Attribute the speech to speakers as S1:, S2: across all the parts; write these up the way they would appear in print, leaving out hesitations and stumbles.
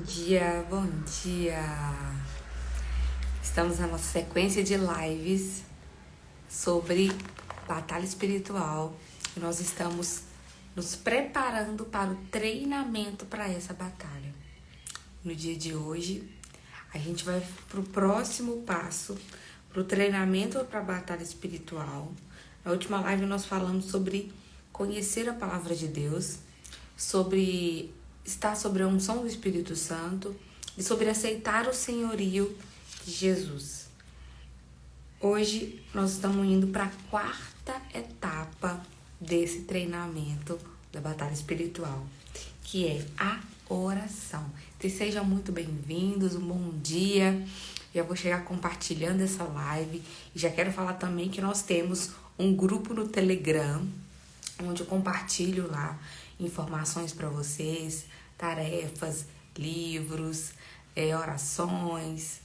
S1: dia, bom dia! Estamos na nossa sequência de lives sobre batalha espiritual e nós estamos nos preparando para o treinamento para essa batalha. No dia de hoje, a gente vai para o próximo passo, para o treinamento para a batalha espiritual. Na última live nós falamos sobre conhecer a palavra de Deus, sobre estar sobre a unção do Espírito Santo e sobre aceitar o senhorio de Jesus. Hoje nós estamos indo para a quarta etapa desse treinamento da batalha espiritual, que é a oração. Então, sejam muito bem-vindos, um bom dia. Já vou chegar compartilhando essa live e já quero falar também que nós temos um grupo no Telegram, onde eu compartilho lá informações para vocês, tarefas, livros, orações.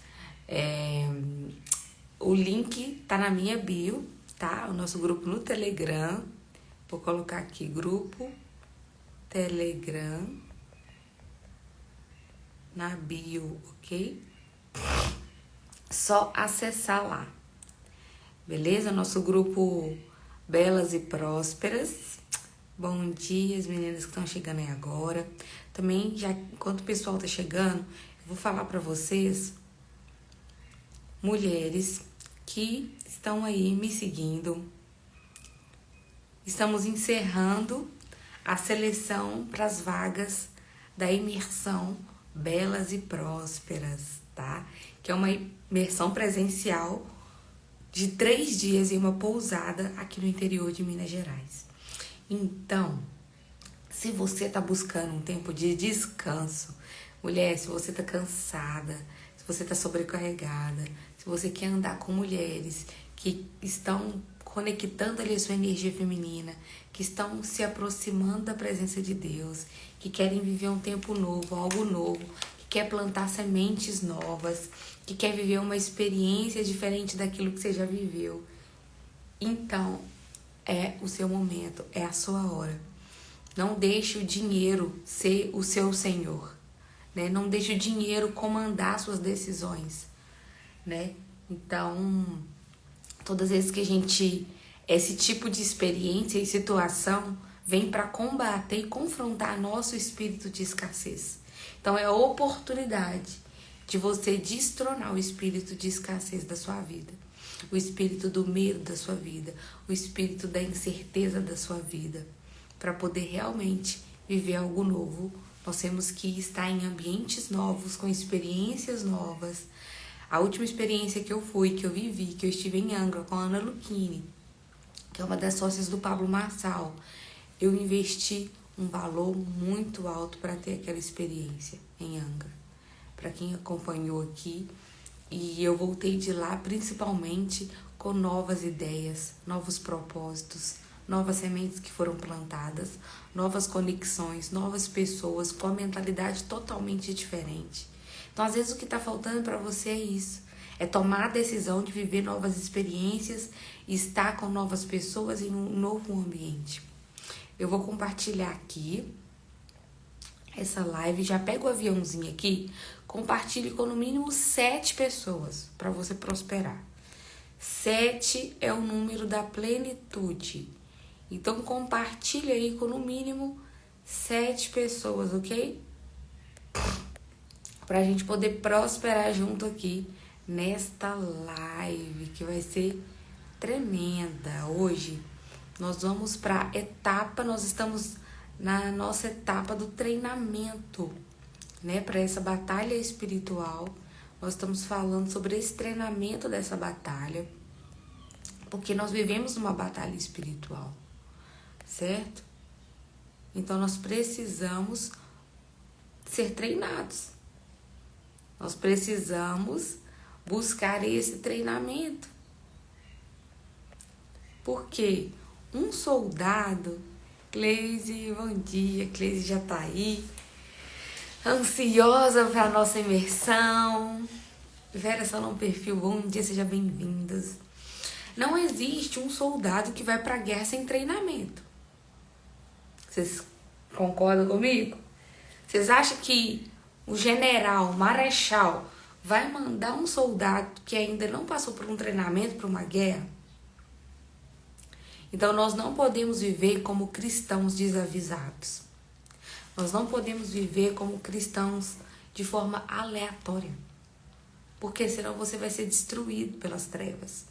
S1: O link tá na minha bio, tá? O nosso grupo no Telegram. Vou colocar aqui, grupo Telegram na bio, ok? Só acessar lá. Beleza? Nosso grupo Belas e Prósperas. Bom dia, as meninas que estão chegando aí agora. Também, já enquanto o pessoal tá chegando, eu vou falar para vocês, mulheres que estão aí me seguindo. Estamos encerrando a seleção para as vagas da imersão Belas e Prósperas, tá? Que é uma imersão presencial de 3 dias em uma pousada aqui no interior de Minas Gerais. Então, se você tá buscando um tempo de descanso, mulher, se você tá cansada, se você tá sobrecarregada, se você quer andar com mulheres que estão conectando ali a sua energia feminina, que estão se aproximando da presença de Deus, que querem viver um tempo novo, algo novo, que quer plantar sementes novas, que quer viver uma experiência diferente daquilo que você já viveu. Então, é o seu momento, é a sua hora. Não deixe o dinheiro ser o seu senhor, né? Não deixe o dinheiro comandar suas decisões, né? Então, todas as vezes que esse tipo de experiência e situação vem para combater e confrontar nosso espírito de escassez. Então, é a oportunidade de você destronar o espírito de escassez da sua vida, o espírito do medo da sua vida, o espírito da incerteza da sua vida. Para poder realmente viver algo novo, nós temos que estar em ambientes novos, com experiências novas. A última experiência que eu vivi, que eu estive em Angra com a Ana Luchini, que é uma das sócias do Pablo Marçal, eu investi um valor muito alto para ter aquela experiência em Angra. Para quem acompanhou aqui, e eu voltei de lá principalmente com novas ideias, novos propósitos, novas sementes que foram plantadas, novas conexões, novas pessoas com a mentalidade totalmente diferente. Então, às vezes, o que está faltando para você é isso. É tomar a decisão de viver novas experiências e estar com novas pessoas em um novo ambiente. Eu vou compartilhar aqui essa live. Já pega o aviãozinho aqui, compartilhe com no mínimo 7 pessoas para você prosperar. 7 é o número da plenitude. Então, compartilha aí com no mínimo 7 pessoas, ok? Pra gente poder prosperar junto aqui nesta live, que vai ser tremenda. Hoje, nós vamos pra etapa, nós estamos na nossa etapa do treinamento, né? Para essa batalha espiritual. Nós estamos falando sobre esse treinamento dessa batalha, porque nós vivemos uma batalha espiritual. Certo? Então, nós precisamos ser treinados. Nós precisamos buscar esse treinamento. Porque um soldado... Cleise, bom dia. Cleise já tá aí. Ansiosa para a nossa imersão. Vera Salão Perfil, bom dia, sejam bem-vindas. Não existe um soldado que vai para a guerra sem treinamento. Vocês concordam comigo? Vocês acham que o general, o marechal, vai mandar um soldado que ainda não passou por um treinamento para uma guerra? Então nós não podemos viver como cristãos desavisados. Nós não podemos viver como cristãos de forma aleatória. Porque senão você vai ser destruído pelas trevas.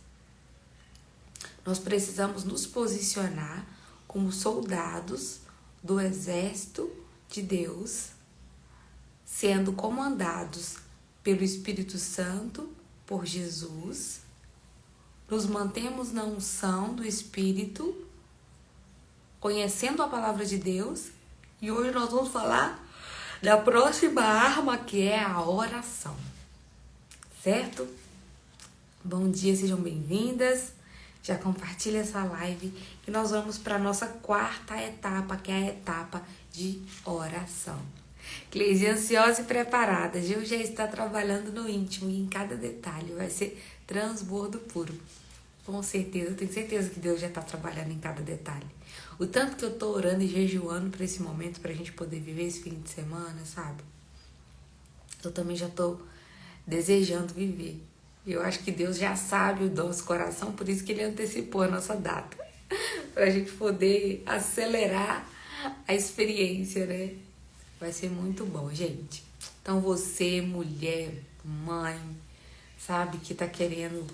S1: Nós precisamos nos posicionar como soldados do exército de Deus, sendo comandados pelo Espírito Santo, por Jesus. Nos mantemos na unção do Espírito, conhecendo a palavra de Deus. E hoje nós vamos falar da próxima arma, que é a oração. Certo? Bom dia, sejam bem-vindas. Já compartilha essa live e nós vamos para a nossa quarta etapa, que é a etapa de oração. Cleide, ansiosa e preparada. Gil já está trabalhando no íntimo e em cada detalhe vai ser transbordo puro. Com certeza, eu tenho certeza que Deus já está trabalhando em cada detalhe. O tanto que eu estou orando e jejuando para esse momento, para a gente poder viver esse fim de semana, sabe? Eu também já estou desejando viver. Eu acho que Deus já sabe o nosso coração, por isso que Ele antecipou a nossa data. Para a gente poder acelerar a experiência, né? Vai ser muito bom, gente. Então você, mulher, mãe, sabe, que tá querendo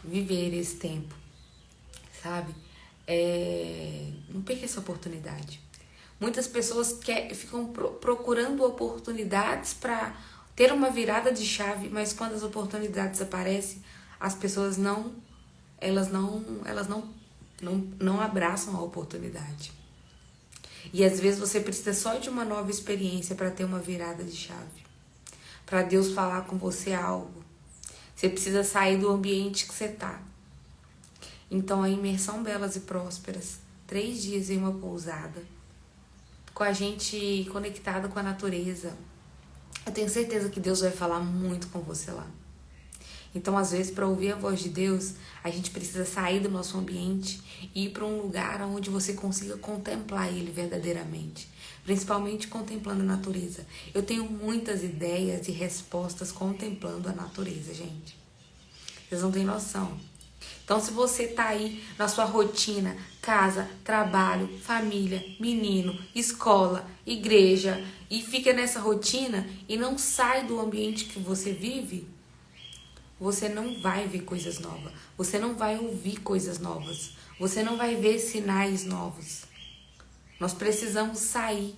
S1: viver esse tempo, sabe? Não perca essa oportunidade. Muitas pessoas ficam procurando oportunidades para ter uma virada de chave, mas quando as oportunidades aparecem, as pessoas não abraçam a oportunidade. E às vezes você precisa só de uma nova experiência para ter uma virada de chave. Para Deus falar com você algo. Você precisa sair do ambiente que você tá. Então a imersão Belas e Prósperas, 3 dias em uma pousada, com a gente conectado com a natureza. Eu tenho certeza que Deus vai falar muito com você lá. Então, às vezes, para ouvir a voz de Deus, a gente precisa sair do nosso ambiente e ir para um lugar onde você consiga contemplar Ele verdadeiramente. Principalmente contemplando a natureza. Eu tenho muitas ideias e respostas contemplando a natureza, gente. Vocês não têm noção. Então, se você tá aí na sua rotina, casa, trabalho, família, menino, escola, igreja, e fica nessa rotina e não sai do ambiente que você vive, você não vai ver coisas novas, você não vai ouvir coisas novas, você não vai ver sinais novos. Nós precisamos sair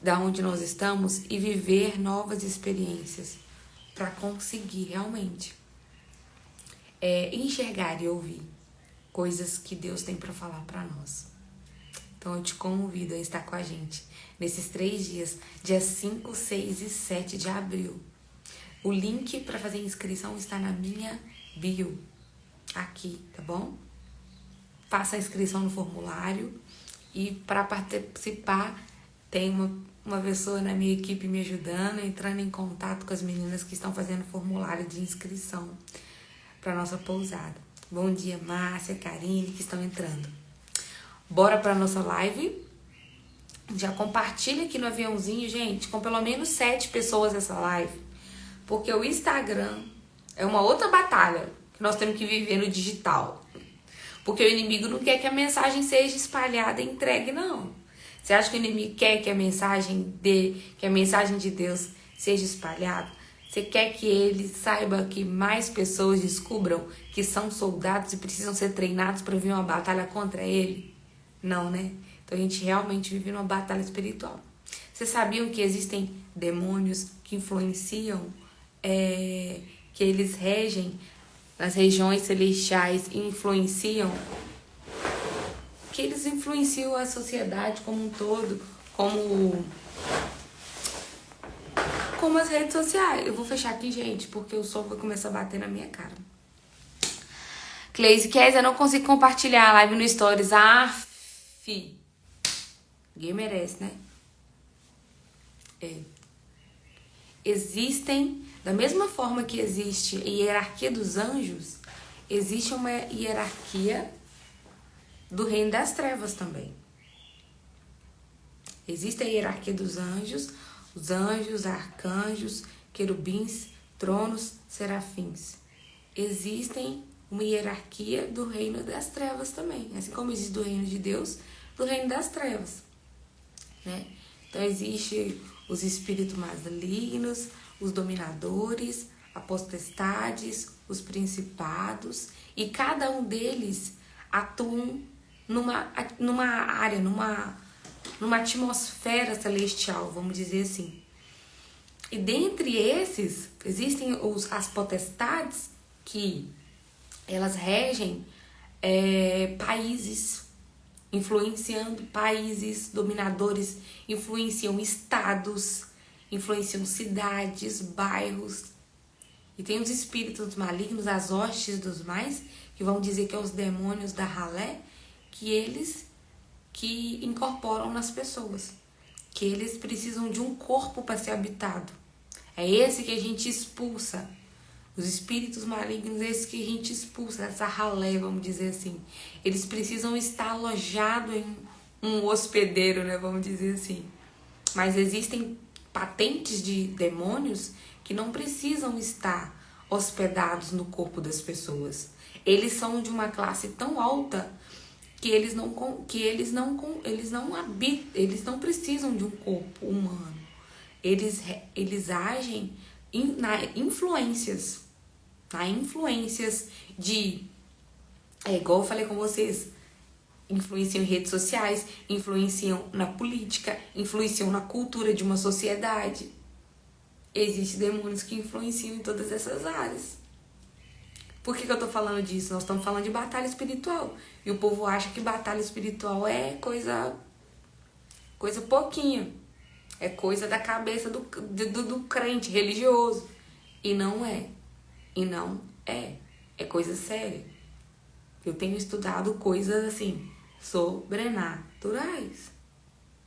S1: da onde nós estamos e viver novas experiências para conseguir realmente enxergar e ouvir coisas que Deus tem para falar para nós. Então eu te convido a estar com a gente nesses 3 dias, dias 5, 6 e 7 de abril. O link para fazer inscrição está na minha bio, aqui, tá bom? Faça a inscrição no formulário e para participar tem uma pessoa na minha equipe me ajudando, entrando em contato com as meninas que estão fazendo formulário de inscrição para nossa pousada. Bom dia, Márcia, Karine, que estão entrando. Bora para nossa live. Já compartilha aqui no aviãozinho, gente, com pelo menos 7 pessoas essa live. Porque o Instagram é uma outra batalha que nós temos que viver no digital. Porque o inimigo não quer que a mensagem seja espalhada e entregue, não. Você acha que o inimigo quer que a mensagem de Deus seja espalhada? Você quer que ele saiba que mais pessoas descubram que são soldados e precisam ser treinados para vir uma batalha contra ele? Não, né? Então a gente realmente vive numa batalha espiritual. Vocês sabiam que existem demônios que influenciam, que eles regem nas regiões celestiais e que eles influenciam a sociedade como um todo, como as redes sociais. Eu vou fechar aqui, gente, porque o som vai começar a bater na minha cara. Cleise Kézia, não consigo compartilhar a live no Stories. Ninguém merece, né? Existem, da mesma forma que existe a hierarquia dos anjos, existe uma hierarquia do reino das trevas também. Existe a hierarquia dos anjos, os anjos, arcanjos, querubins, tronos, serafins. Existem uma hierarquia do reino das trevas também, assim como existe do reino de Deus, do reino das trevas, né? Então existe os espíritos malignos, os dominadores, as potestades, os principados, e cada um deles atuam numa área, numa atmosfera celestial, vamos dizer assim. E dentre esses, existem as potestades que elas regem países, influenciando países, dominadores influenciam estados, influenciam cidades, bairros. E tem os espíritos malignos, as hostes dos mais, que vão dizer que é os demônios da ralé, que eles que incorporam nas pessoas, que eles precisam de um corpo para ser habitado. É esse que a gente expulsa. Os espíritos malignos, esse que a gente expulsa, essa ralé, vamos dizer assim. Eles precisam estar alojados em um hospedeiro, né, vamos dizer assim. Mas existem patentes de demônios que não precisam estar hospedados no corpo das pessoas. Eles são de uma classe tão alta que eles não habitam, eles não precisam de um corpo humano. Eles agem na influências de, igual eu falei com vocês, influenciam em redes sociais, influenciam na política, influenciam na cultura de uma sociedade. Existem demônios que influenciam em todas essas áreas. Por que eu tô falando disso? Nós estamos falando de batalha espiritual. E o povo acha que batalha espiritual é coisa pouquinho. É coisa da cabeça do crente religioso. E não é. E não é. É coisa séria. Eu tenho estudado coisas assim, sobrenaturais.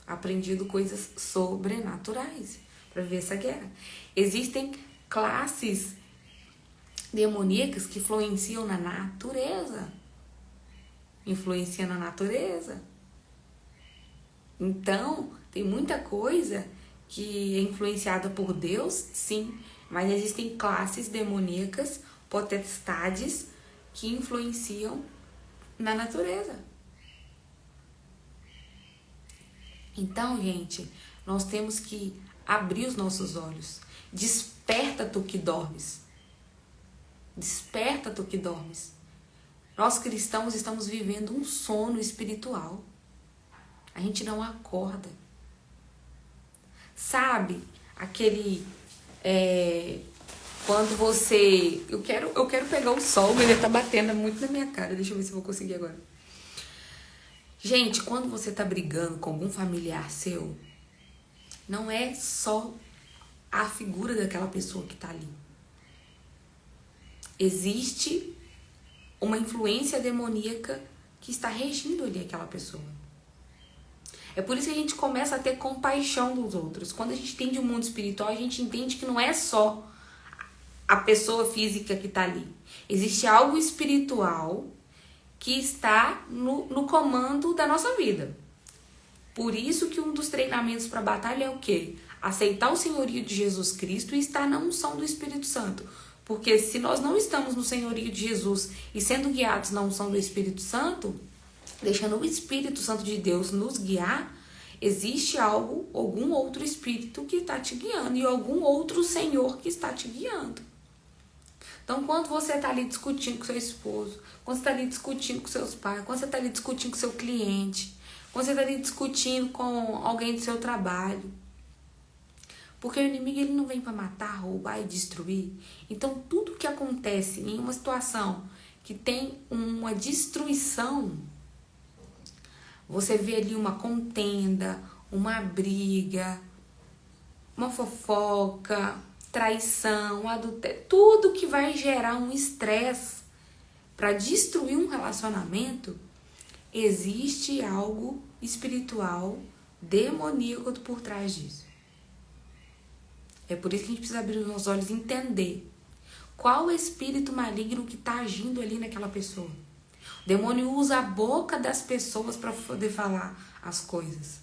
S1: Aprendido coisas sobrenaturais para ver essa guerra. Existem classes demoníacas que influenciam na natureza. Influenciam na natureza. Então, tem muita coisa que é influenciada por Deus, sim, mas existem classes demoníacas, potestades, que influenciam na natureza. Então, gente, nós temos que abrir os nossos olhos. Desperta, tu que dormes. Desperta, tu que dormes. Nós cristãos estamos vivendo um sono espiritual. A gente não acorda. Sabe, aquele... quando você... Eu quero pegar o sol, mas ele tá batendo muito na minha cara. Deixa eu ver se eu vou conseguir agora. Gente, quando você tá brigando com algum familiar seu, não é só a figura daquela pessoa que tá ali. Existe uma influência demoníaca que está regindo ali aquela pessoa. É por isso que a gente começa a ter compaixão dos outros. Quando a gente entende o mundo espiritual, a gente entende que não é só a pessoa física que está ali. Existe algo espiritual que está no comando da nossa vida. Por isso que um dos treinamentos para a batalha é o quê? Aceitar o senhorio de Jesus Cristo e estar na unção do Espírito Santo. Porque se nós não estamos no senhorio de Jesus e sendo guiados na unção do Espírito Santo, deixando o Espírito Santo de Deus nos guiar, existe algum outro Espírito que está te guiando e algum outro Senhor que está te guiando. Então, quando você está ali discutindo com seu esposo, quando você está ali discutindo com seus pais, quando você está ali discutindo com seu cliente, quando você está ali discutindo com alguém do seu trabalho, porque o inimigo ele não vem para matar, roubar e destruir. Então, tudo que acontece em uma situação que tem uma destruição, você vê ali uma contenda, uma briga, uma fofoca, traição, adultério, tudo que vai gerar um estresse para destruir um relacionamento, existe algo espiritual, demoníaco por trás disso. É por isso que a gente precisa abrir os nossos olhos e entender qual o espírito maligno que está agindo ali naquela pessoa. O demônio usa a boca das pessoas para poder falar as coisas.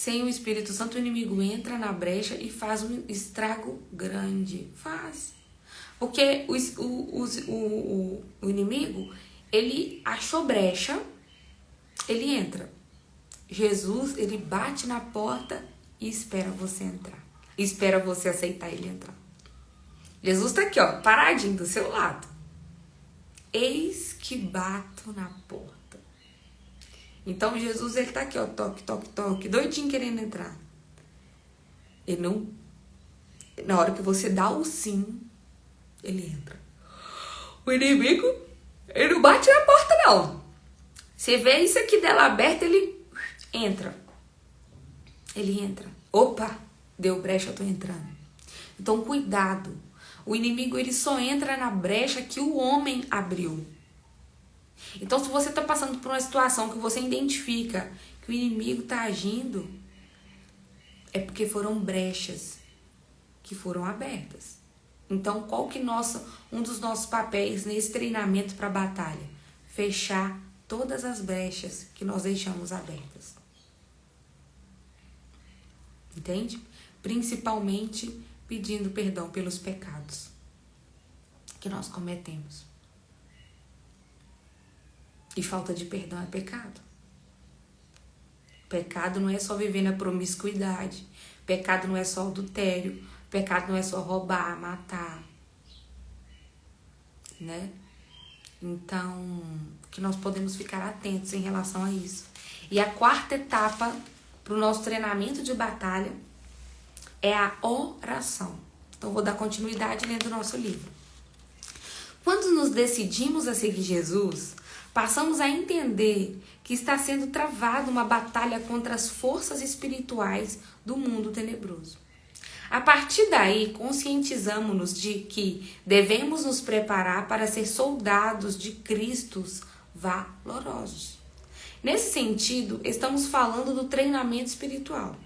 S1: Sem o Espírito Santo, o inimigo entra na brecha e faz um estrago grande. Faz. Porque o inimigo, ele achou brecha, ele entra. Jesus, ele bate na porta e espera você entrar. Espera você aceitar ele entrar. Jesus tá aqui, ó, paradinho do seu lado. Eis que bato na porta. Então Jesus, ele tá aqui, ó, toque, toque, toque, doidinho querendo entrar. Ele não... Na hora que você dá o sim, ele entra. O inimigo, ele não bate na porta, não. Você vê isso aqui dela aberta, ele entra. Ele entra. Opa, deu brecha, eu tô entrando. Então, cuidado. O inimigo, ele só entra na brecha que o homem abriu. Então, se você está passando por uma situação que você identifica que o inimigo está agindo, é porque foram brechas que foram abertas. Então, qual que um dos nossos papéis nesse treinamento para a batalha? Fechar todas as brechas que nós deixamos abertas. Entende? Principalmente pedindo perdão pelos pecados que nós cometemos. E falta de perdão é pecado. Pecado não é só viver na promiscuidade. Pecado não é só adultério. Pecado não é só roubar, matar. Né? Então, que nós podemos ficar atentos em relação a isso. E a quarta etapa para o nosso treinamento de batalha é a oração. Então, vou dar continuidade lendo o nosso livro. Quando nos decidimos a seguir Jesus, passamos a entender que está sendo travada uma batalha contra as forças espirituais do mundo tenebroso. A partir daí, conscientizamos-nos de que devemos nos preparar para ser soldados de Cristos valorosos. Nesse sentido, estamos falando do treinamento espiritual.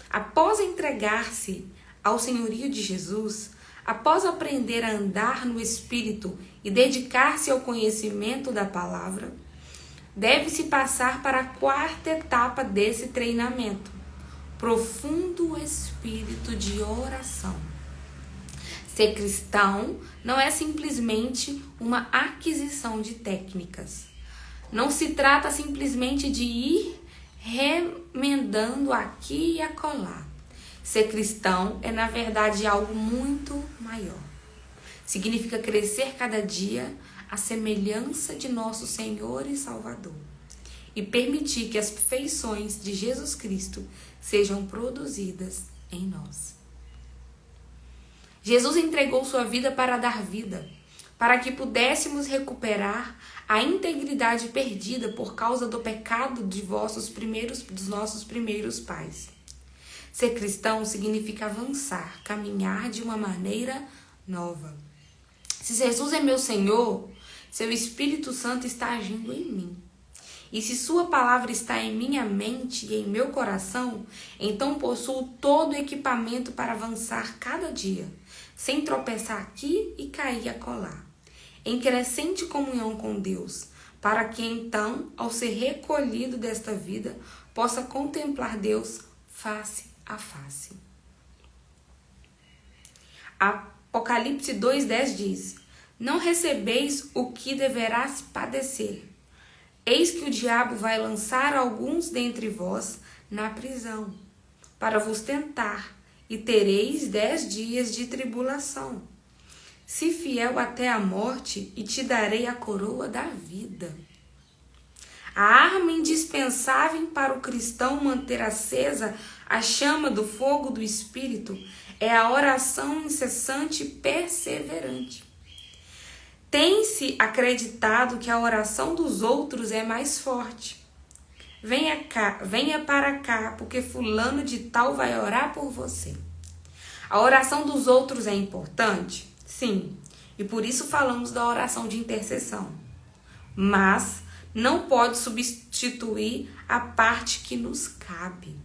S1: Após entregar-se ao senhorio de Jesus, após aprender a andar no Espírito e dedicar-se ao conhecimento da palavra, deve-se passar para a quarta etapa desse treinamento: profundo espírito de oração. Ser cristão não é simplesmente uma aquisição de técnicas. Não se trata simplesmente de ir remendando aqui e acolá. Ser cristão é, na verdade, algo muito maior. Significa crescer cada dia à semelhança de nosso Senhor e Salvador e permitir que as feições de Jesus Cristo sejam produzidas em nós. Jesus entregou sua vida para dar vida, para que pudéssemos recuperar a integridade perdida por causa do pecado dos nossos primeiros pais. Ser cristão significa avançar, caminhar de uma maneira nova. Se Jesus é meu Senhor, seu Espírito Santo está agindo em mim. E se sua palavra está em minha mente e em meu coração, então possuo todo o equipamento para avançar cada dia, sem tropeçar aqui e cair acolá, em crescente comunhão com Deus, para que então, ao ser recolhido desta vida, possa contemplar Deus face a face. Apocalipse 2:10 diz: não recebeis o que deverás padecer. Eis que o diabo vai lançar alguns dentre vós na prisão, para vos tentar, e tereis 10 dias de tribulação. Se fiel até a morte, e te darei a coroa da vida. A arma indispensável para o cristão manter acesa a chama do fogo do Espírito é a oração incessante e perseverante. Tem-se acreditado que a oração dos outros é mais forte. Venha para cá, porque fulano de tal vai orar por você. A oração dos outros é importante? Sim, e por isso falamos da oração de intercessão. Mas não pode substituir a parte que nos cabe.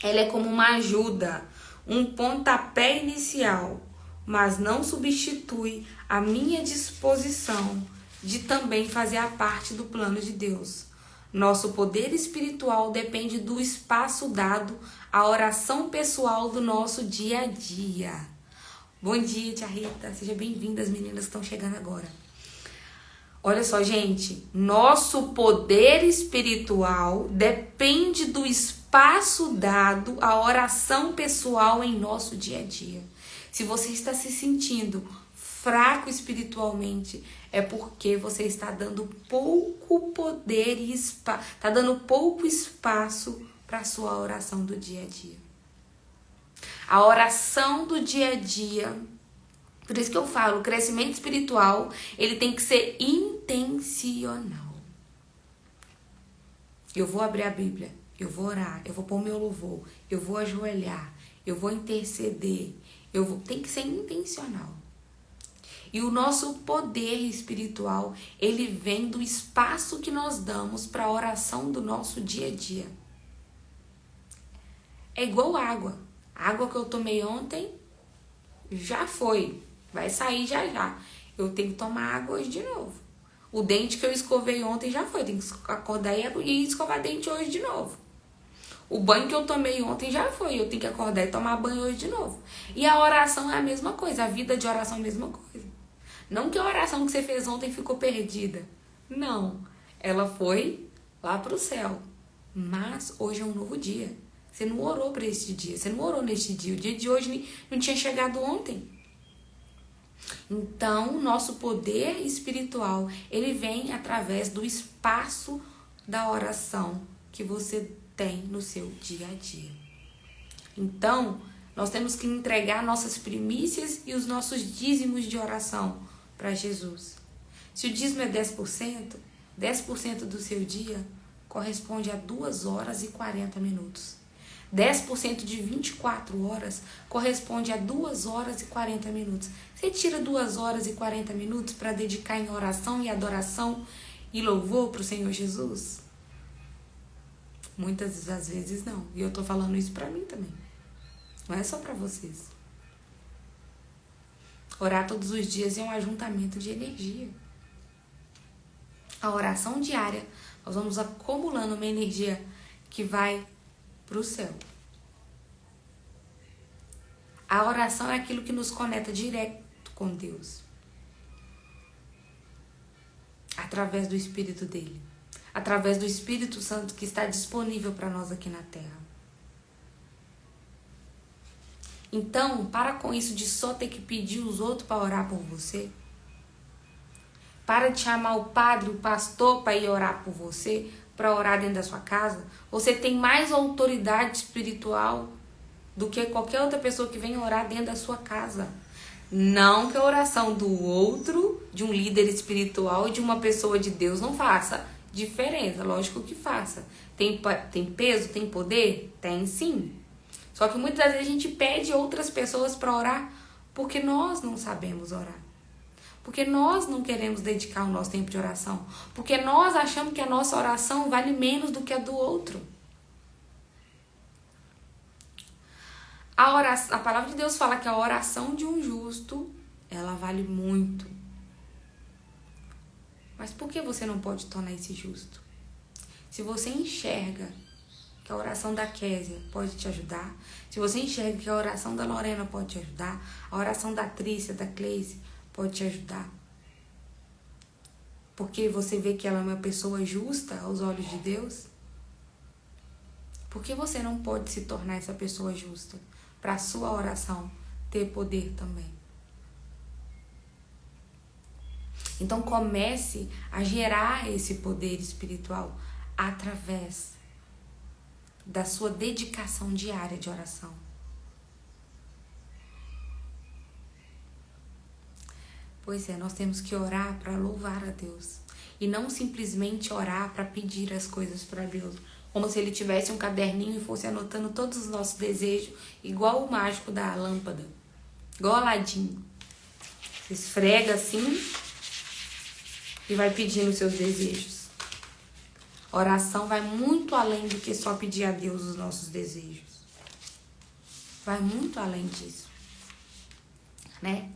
S1: Ela é como uma ajuda, um pontapé inicial, mas não substitui a minha disposição de também fazer a parte do plano de Deus. Nosso poder espiritual depende do espaço dado à oração pessoal do nosso dia a dia. Bom dia, tia Rita. Seja bem-vinda, as meninas que estão chegando agora. Olha só, gente. Nosso poder espiritual depende do espaço dado à oração pessoal em nosso dia a dia. Se você está se sentindo fraco espiritualmente, é porque você está dando pouco poder e está dando pouco espaço para a sua oração do dia a dia. A oração do dia a dia, por isso que eu falo, o crescimento espiritual, ele tem que ser intencional. Eu vou abrir a Bíblia, eu vou orar, eu vou pôr meu louvor, eu vou ajoelhar, eu vou interceder, tem que ser intencional. E o nosso poder espiritual, ele vem do espaço que nós damos para a oração do nosso dia a dia. É igual água. A água que eu tomei ontem já foi. Vai sair já já. Eu tenho que tomar água hoje de novo. O dente que eu escovei ontem já foi. Tenho que acordar e escovar dente hoje de novo. O banho que eu tomei ontem já foi. Eu tenho que acordar e tomar banho hoje de novo. E a oração é a mesma coisa. A vida de oração é a mesma coisa. Não que a oração que você fez ontem ficou perdida. Não. Ela foi lá para o céu. Mas hoje é um novo dia. Você não orou para este dia. Você não orou neste dia. O dia de hoje não tinha chegado ontem. Então, o nosso poder espiritual, ele vem através do espaço da oração que você tem no seu dia a dia. Então, nós temos que entregar nossas primícias e os nossos dízimos de oração para Jesus. Se o dízimo é 10%, 10% do seu dia corresponde a 2 horas e 40 minutos. 10% de 24 horas corresponde a 2 horas e 40 minutos. Você tira 2 horas e 40 minutos para dedicar em oração e adoração e louvor para o Senhor Jesus? Muitas das vezes não. E eu tô falando isso para mim também. Não é só para vocês. Orar todos os dias é um ajuntamento de energia. A oração diária, nós vamos acumulando uma energia que vai para o céu. A oração é aquilo que nos conecta direto com Deus. Através do Espírito dele. Através do Espírito Santo que está disponível para nós aqui na Terra. Então, para com isso de só ter que pedir os outros para orar por você. Para de chamar o padre, o pastor para ir orar por você, para orar dentro da sua casa. Você tem mais autoridade espiritual do que qualquer outra pessoa que venha orar dentro da sua casa. Não que a oração do outro, de um líder espiritual e de uma pessoa de Deus não faça diferença. Lógico que faça. Tem peso, tem poder? Tem sim. Só que muitas vezes a gente pede outras pessoas para orar porque nós não sabemos orar. Porque nós não queremos dedicar o nosso tempo de oração. Porque nós achamos que a nossa oração vale menos do que a do outro. A palavra de Deus fala que a oração de um justo, ela vale muito. Mas por que você não pode tornar esse justo? Se você enxerga que a oração da Késia pode te ajudar, se você enxerga que a oração da Lorena pode te ajudar, a oração da Trícia, da Cleise pode te ajudar, porque você vê que ela é uma pessoa justa aos olhos de Deus, por que você não pode se tornar essa pessoa justa para a sua oração ter poder também? Então comece a gerar esse poder espiritual através da sua dedicação diária de oração. Pois é, nós temos que orar para louvar a Deus. E não simplesmente orar para pedir as coisas para Deus. Como se ele tivesse um caderninho e fosse anotando todos os nossos desejos, igual o mágico da lâmpada. Igual Aladim. Você esfrega assim e vai pedindo os seus desejos. Oração vai muito além do que só pedir a Deus os nossos desejos. Vai muito além disso. Né?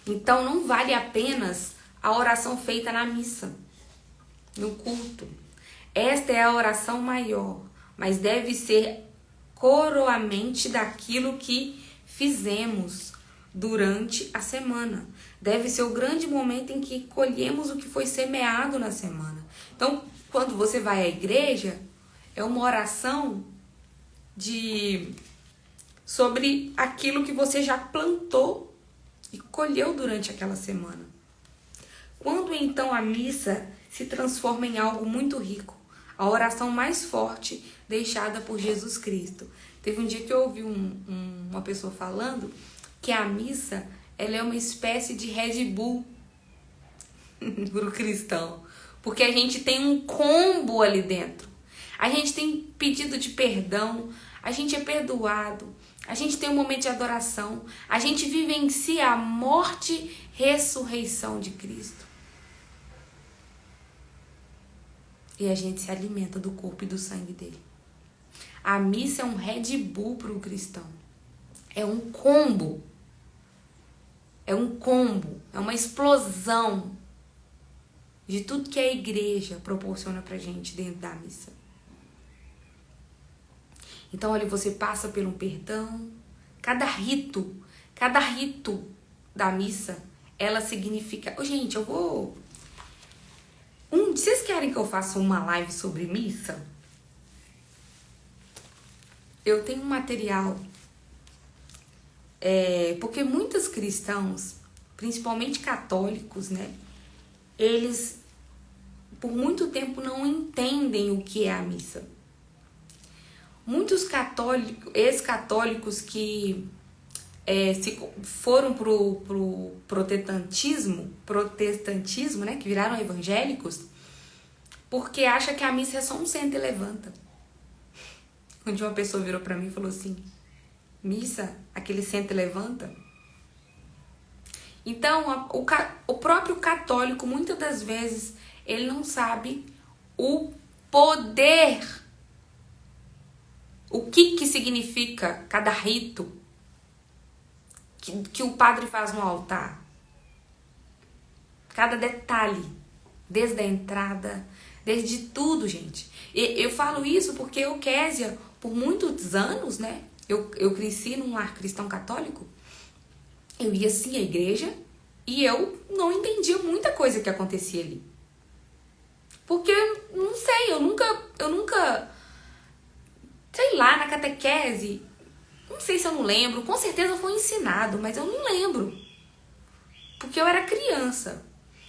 S1: Então não vale apenas a oração feita na missa, no culto. Esta é a oração maior, mas deve ser coroamente daquilo que fizemos durante a semana. Deve ser o grande momento em que colhemos o que foi semeado na semana. Então, quando você vai à igreja, é uma oração sobre aquilo que você já plantou e colheu durante aquela semana. Quando então a missa se transforma em algo muito rico, a oração mais forte deixada por Jesus Cristo. Teve um dia que eu ouvi uma pessoa falando que a missa ela é uma espécie de Red Bull para o cristão, porque a gente tem um combo ali dentro. A gente tem pedido de perdão, a gente é perdoado, a gente tem um momento de adoração, a gente vivencia a morte e ressurreição de Cristo. E a gente se alimenta do corpo e do sangue dele. A missa é um Red Bull para o cristão. É um combo. É um combo. É uma explosão de tudo que a igreja proporciona pra gente dentro da missa. Então, olha, você passa por um perdão. Cada rito da missa, ela significa... Gente, eu vou... Vocês querem que eu faça uma live sobre missa? Eu tenho um material... porque muitos cristãos, principalmente católicos, né? Eles, por muito tempo, não entendem o que é a missa. Muitos ex-católicos que foram pro protestantismo, né, que viraram evangélicos, porque acham que a missa é só um senta e levanta. Um dia uma pessoa virou pra mim e falou assim: missa, aquele senta e levanta? Então, o próprio católico, muitas das vezes, ele não sabe o poder, o que significa cada rito que o padre faz no altar. Cada detalhe, desde a entrada, desde tudo, gente. Eu falo isso porque eu, Késia, por muitos anos, né? Eu cresci num lar cristão católico. Eu ia sim à igreja e eu não entendia muita coisa que acontecia ali. Porque, não sei, eu nunca, sei lá, na catequese, não sei se eu não lembro, com certeza foi ensinado, mas eu não lembro. Porque eu era criança.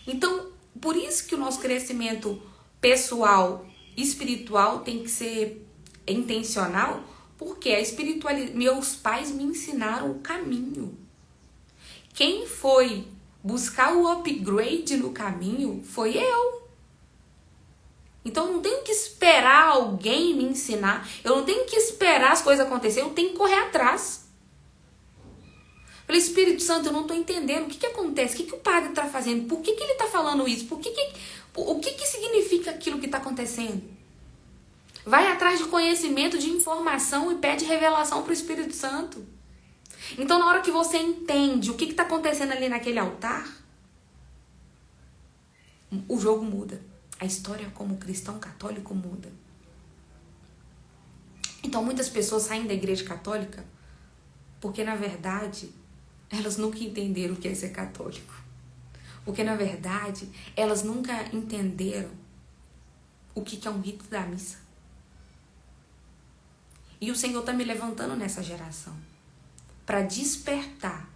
S1: Então, por isso que o nosso crescimento pessoal, espiritual tem que ser intencional, porque a espiritualidade, meus pais me ensinaram o caminho. Quem foi buscar o upgrade no caminho foi eu. Então eu não tenho que esperar alguém me ensinar, eu não tenho que esperar as coisas acontecerem, eu tenho que correr atrás. Falei, Espírito Santo, eu não estou entendendo o que acontece, o que o padre está fazendo, por que ele está falando isso, o que significa aquilo que está acontecendo. Vai atrás de conhecimento, de informação e pede revelação para o Espírito Santo. Então, na hora que você entende o que está acontecendo ali naquele altar, o jogo muda. A história como cristão católico muda. Então, muitas pessoas saem da igreja católica porque, na verdade, elas nunca entenderam o que é ser católico. Porque, na verdade, elas nunca entenderam o que é um rito da missa. E o Senhor está me levantando nessa geração para despertar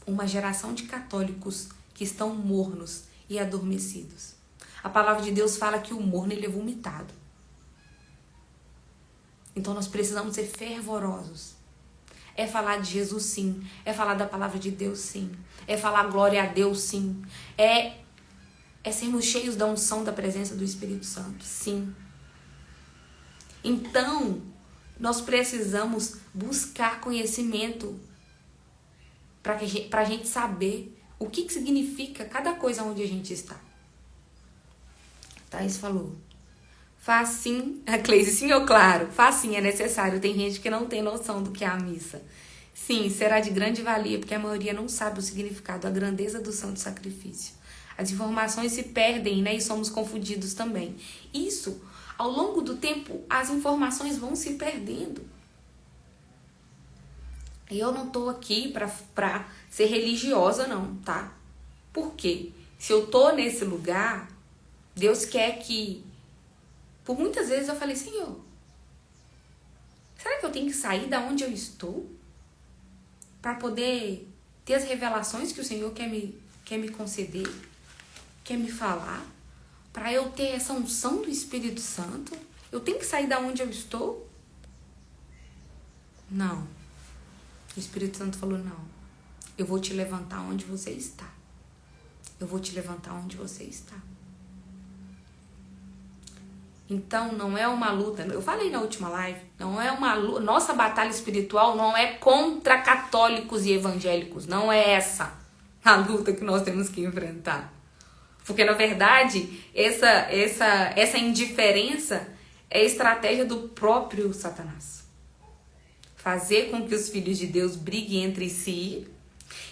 S1: uma geração de católicos que estão mornos e adormecidos. A palavra de Deus fala que o morno ele é vomitado. Então nós precisamos ser fervorosos. É falar de Jesus, sim. É falar da palavra de Deus, sim. É falar glória a Deus, sim. É sermos cheios da unção da presença do Espírito Santo, sim. Então, nós precisamos buscar conhecimento para a gente saber o que significa cada coisa onde a gente está. Thaís falou, faz sim, a Cleise, sim ou claro, faz sim, é necessário, tem gente que não tem noção do que é a missa. Sim, será de grande valia, porque a maioria não sabe o significado, a grandeza do santo sacrifício. As informações se perdem, né, e somos confundidos também. Isso ao longo do tempo, as informações vão se perdendo. E eu não tô aqui pra ser religiosa, não, tá? Por quê? Se eu tô nesse lugar, Deus quer que... Por muitas vezes eu falei, Senhor, será que eu tenho que sair da onde eu estou para poder ter as revelações que o Senhor quer me conceder, quer me falar, para eu ter essa unção do Espírito Santo? Eu tenho que sair da onde eu estou? Não. O Espírito Santo falou, não. Eu vou te levantar onde você está. Eu vou te levantar onde você está. Então, não é uma luta. Eu falei na última live, não é uma luta. Nossa batalha espiritual não é contra católicos e evangélicos. Não é essa a luta que nós temos que enfrentar. Porque, na verdade, essa indiferença é a estratégia do próprio Satanás. Fazer com que os filhos de Deus briguem entre si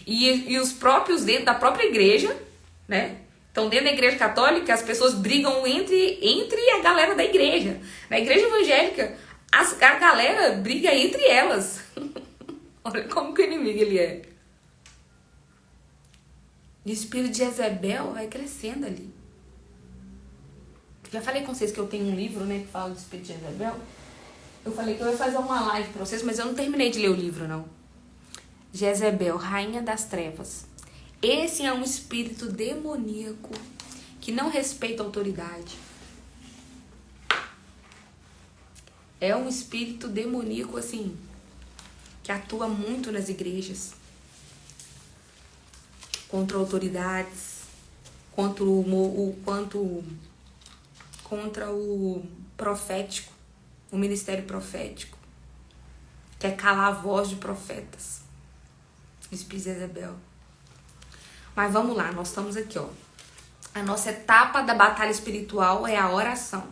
S1: e os próprios dentro da própria igreja, né? Então, dentro da igreja católica, as pessoas brigam entre a galera da igreja. Na igreja evangélica, a galera briga entre elas. Olha como que o inimigo ele é. E o espírito de Jezebel vai crescendo ali. Já falei com vocês que eu tenho um livro, né, que fala do espírito de Jezebel. Eu falei que eu ia fazer uma live pra vocês, mas eu não terminei de ler o livro, não. Jezebel, rainha das trevas. Esse é um espírito demoníaco que não respeita a autoridade. É um espírito demoníaco, assim, que atua muito nas igrejas. Contra autoridades, contra o profético, o ministério profético. Quer calar a voz de profetas. O espírito de Jezebel. Mas vamos lá, nós estamos aqui, ó. A nossa etapa da batalha espiritual é a oração.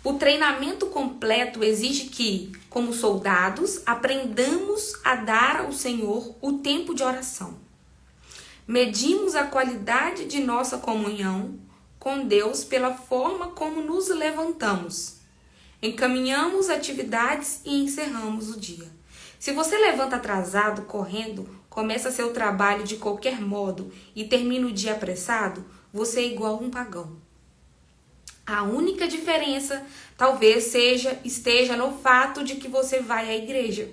S1: O treinamento completo exige que, como soldados, aprendamos a dar ao Senhor o tempo de oração. Medimos a qualidade de nossa comunhão com Deus pela forma como nos levantamos. Encaminhamos atividades e encerramos o dia. Se você levanta atrasado, correndo, começa seu trabalho de qualquer modo e termina o dia apressado, você é igual a um pagão. A única diferença talvez esteja no fato de que você vai à igreja.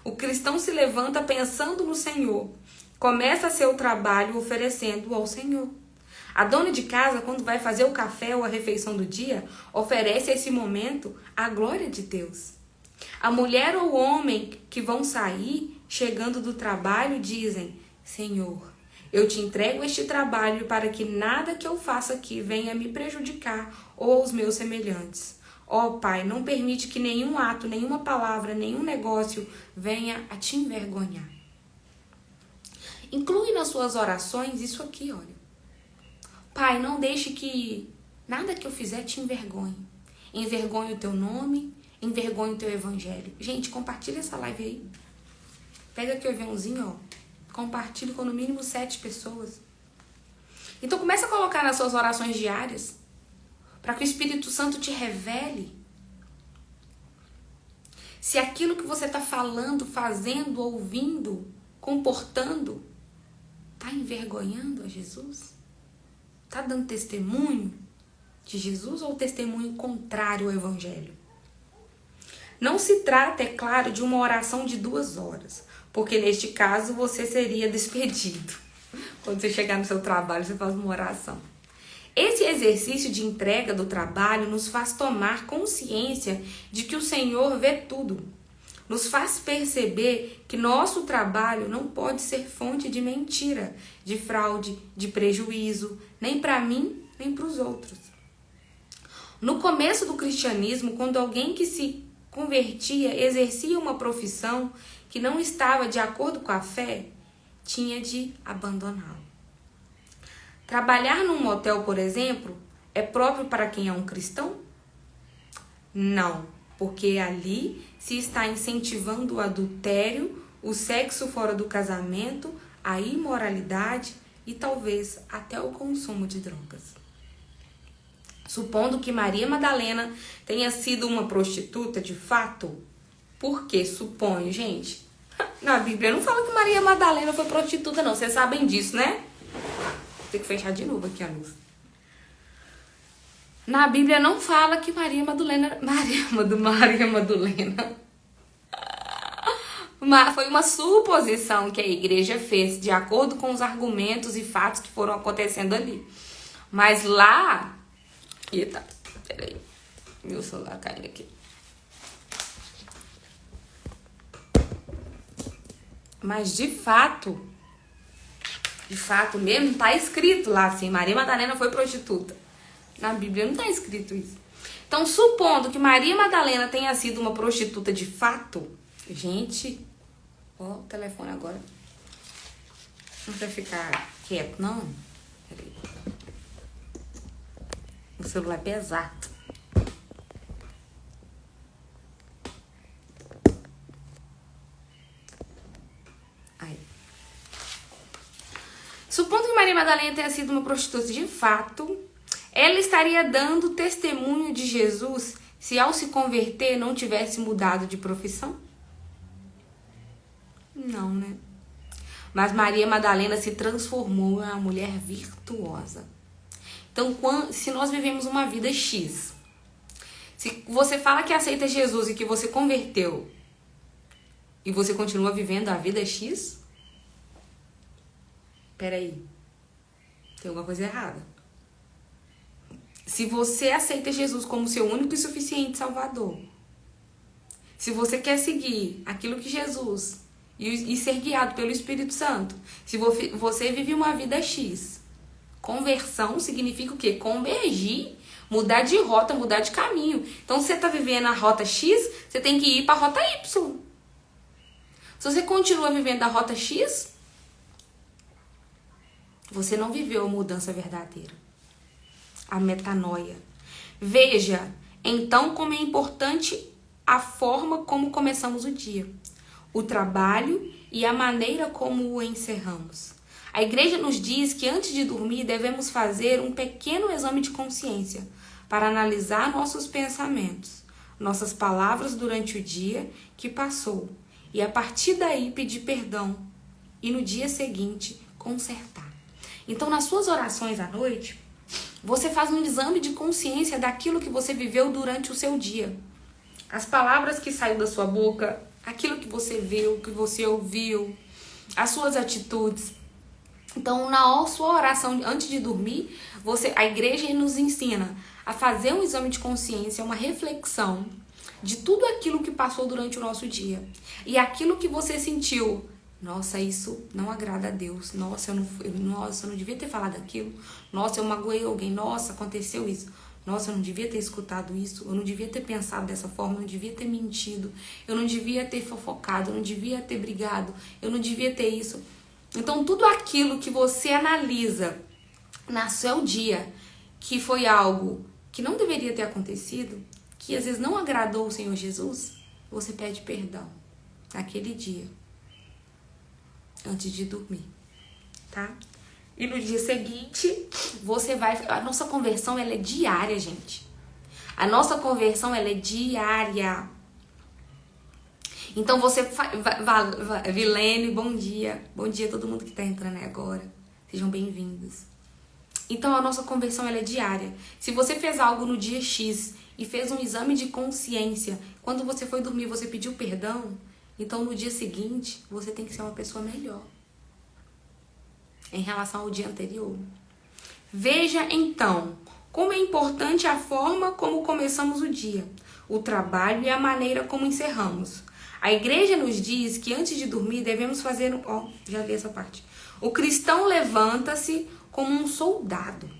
S1: O cristão se levanta pensando no Senhor. Começa seu trabalho oferecendo ao Senhor. A dona de casa, quando vai fazer o café ou a refeição do dia, oferece a esse momento a glória de Deus. A mulher ou o homem que vão sair, chegando do trabalho, dizem: Senhor, eu te entrego este trabalho para que nada que eu faça aqui venha me prejudicar ou aos meus semelhantes. Ó Pai, não permite que nenhum ato, nenhuma palavra, nenhum negócio venha a te envergonhar. Inclui nas suas orações isso aqui, olha. Pai, não deixe que nada que eu fizer te envergonhe. Envergonhe o teu nome, envergonhe o teu evangelho. Gente, compartilha essa live aí. Pega aqui o aviãozinho, ó. Compartilhe com no mínimo 7 pessoas. Então começa a colocar nas suas orações diárias, para que o Espírito Santo te revele se aquilo que você está falando, fazendo, ouvindo, comportando, está envergonhando a Jesus? Está dando testemunho de Jesus ou testemunho contrário ao evangelho? Não se trata, é claro, de uma oração de 2 horas, porque neste caso você seria despedido. Quando você chegar no seu trabalho, você faz uma oração. Esse exercício de entrega do trabalho nos faz tomar consciência de que o Senhor vê tudo. Nos faz perceber que nosso trabalho não pode ser fonte de mentira, de fraude, de prejuízo, nem para mim, nem para os outros. No começo do cristianismo, quando alguém que se convertia exercia uma profissão que não estava de acordo com a fé, tinha de abandoná-la. Trabalhar num motel, por exemplo, é próprio para quem é um cristão? Não, porque ali se está incentivando o adultério, o sexo fora do casamento, a imoralidade e talvez até o consumo de drogas. Supondo que Maria Madalena tenha sido uma prostituta de fato, por que suponho, gente? Na Bíblia não fala que Maria Madalena foi prostituta, não. Vocês sabem disso, né? Vou ter que fechar de novo aqui a luz. Na Bíblia não fala que Maria Madalena foi uma suposição que a igreja fez de acordo com os argumentos e fatos que foram acontecendo ali. Mas lá... Eita, peraí. Meu celular caindo aqui. Mas de fato mesmo, tá escrito lá assim, Maria Madalena foi prostituta. Na Bíblia não tá escrito isso. Então, supondo que Maria Madalena tenha sido uma prostituta de fato, gente, ó, o telefone agora. Não vai ficar quieto, não? Peraí. O celular é pesado. Aí. Supondo que Maria Madalena tenha sido uma prostituta de fato, ela estaria dando testemunho de Jesus se ao se converter não tivesse mudado de profissão? Não, né? Mas Maria Madalena se transformou em uma mulher virtuosa. Então, se nós vivemos uma vida X, se você fala que aceita Jesus e que você converteu, e você continua vivendo a vida X, peraí, tem alguma coisa errada. Se você aceita Jesus como seu único e suficiente Salvador, se você quer seguir aquilo que Jesus e ser guiado pelo Espírito Santo, se você vive uma vida X, conversão significa o quê? Convergir, mudar de rota, mudar de caminho. Então, se você está vivendo a rota X, você tem que ir para a rota Y. Se você continua vivendo a rota X, você não viveu a mudança verdadeira. A metanoia. Veja, então, como é importante a forma como começamos o dia, o trabalho e a maneira como o encerramos. A igreja nos diz que antes de dormir devemos fazer um pequeno exame de consciência para analisar nossos pensamentos, nossas palavras durante o dia que passou e a partir daí pedir perdão e no dia seguinte consertar. Então, nas suas orações à noite, você faz um exame de consciência daquilo que você viveu durante o seu dia. As palavras que saíram da sua boca, aquilo que você viu, que você ouviu, as suas atitudes. Então, na sua oração antes de dormir, a igreja nos ensina a fazer um exame de consciência, uma reflexão de tudo aquilo que passou durante o nosso dia. E aquilo que você sentiu. Nossa, isso não agrada a Deus. Nossa, eu não devia ter falado aquilo. Nossa, eu magoei alguém. Nossa, aconteceu isso. Nossa, eu não devia ter escutado isso. Eu não devia ter pensado dessa forma. Eu não devia ter mentido. Eu não devia ter fofocado. Eu não devia ter brigado. Eu não devia ter isso. Então, tudo aquilo que você analisa no seu dia, que foi algo que não deveria ter acontecido, que às vezes não agradou o Senhor Jesus, você pede perdão naquele dia, antes de dormir, tá? E no dia seguinte, você vai... A nossa conversão, ela é diária, gente. A nossa conversão, ela é diária. Então, Vilene, bom dia. Bom dia a todo mundo que tá entrando aí agora. Sejam bem-vindos. Então, a nossa conversão, ela é diária. Se você fez algo no dia X e fez um exame de consciência, quando você foi dormir, você pediu perdão, então, no dia seguinte, você tem que ser uma pessoa melhor em relação ao dia anterior. Veja, então, como é importante a forma como começamos o dia, o trabalho e a maneira como encerramos. A igreja nos diz que antes de dormir devemos fazer... já li essa parte. O cristão levanta-se como um soldado.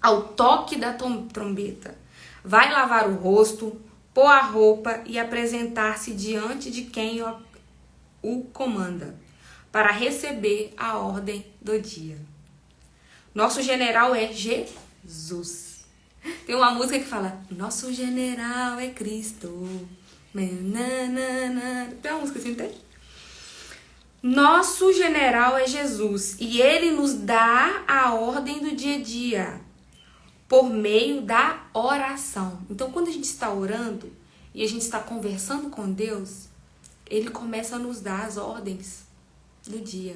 S1: Ao toque da trombeta. Vai lavar o rosto, pôr a roupa e apresentar-se diante de quem o comanda, para receber a ordem do dia. Nosso general é Jesus. Tem uma música que fala, nosso general é Cristo. Tem uma música assim, tem? Nosso general é Jesus e ele nos dá a ordem do dia a dia. por meio da oração. Então, quando a gente está orando e a gente está conversando com Deus, Ele começa a nos dar as ordens do dia.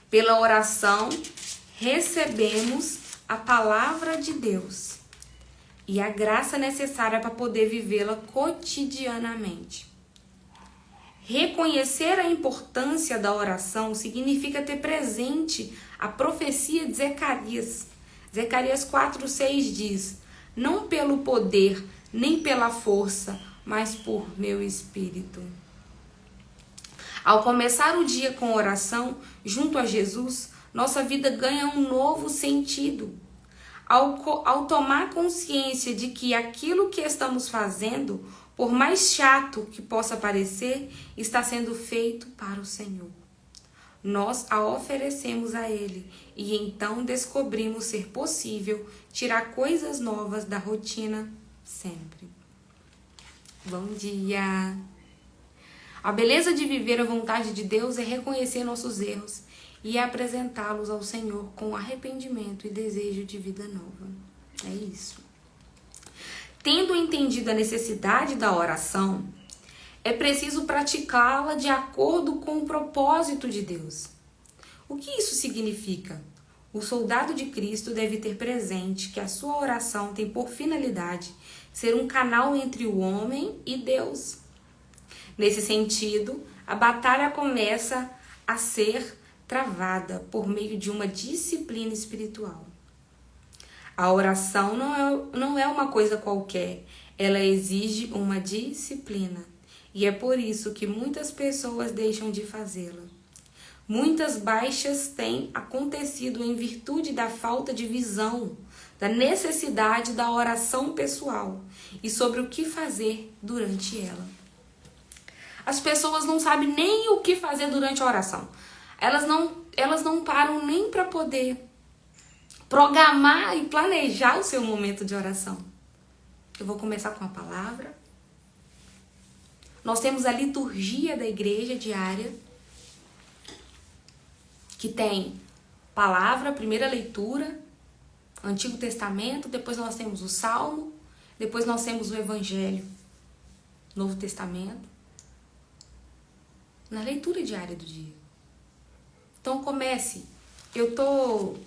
S1: Pela oração, recebemos a palavra de Deus e a graça necessária para poder vivê-la cotidianamente. Reconhecer a importância da oração significa ter presente a profecia de Zacarias. Zacarias 4:6 diz: não pelo poder, nem pela força, mas por meu espírito. Ao começar o dia com oração, junto a Jesus, nossa vida ganha um novo sentido. Ao tomar consciência de que aquilo que estamos fazendo, por mais chato que possa parecer, está sendo feito para o Senhor. Nós a oferecemos a Ele e então descobrimos ser possível tirar coisas novas da rotina sempre. Bom dia! A beleza de viver a vontade de Deus é reconhecer nossos erros e apresentá-los ao Senhor com arrependimento e desejo de vida nova. É isso. Tendo entendido a necessidade da oração, é preciso praticá-la de acordo com o propósito de Deus. O que isso significa? O soldado de Cristo deve ter presente que a sua oração tem por finalidade ser um canal entre o homem e Deus. Nesse sentido, a batalha começa a ser travada por meio de uma disciplina espiritual. A oração não é uma coisa qualquer, ela exige uma disciplina. E é por isso que muitas pessoas deixam de fazê-la. Muitas baixas têm acontecido em virtude da falta de visão, da necessidade da oração pessoal e sobre o que fazer durante ela. As pessoas não sabem nem o que fazer durante a oração. Elas não param nem para poder programar e planejar o seu momento de oração. Eu vou começar com a palavra. Nós temos a liturgia da igreja diária, que tem palavra, primeira leitura, Antigo Testamento, depois nós temos o Salmo, depois nós temos o Evangelho, Novo Testamento, na leitura diária do dia. Então comece. Eu tô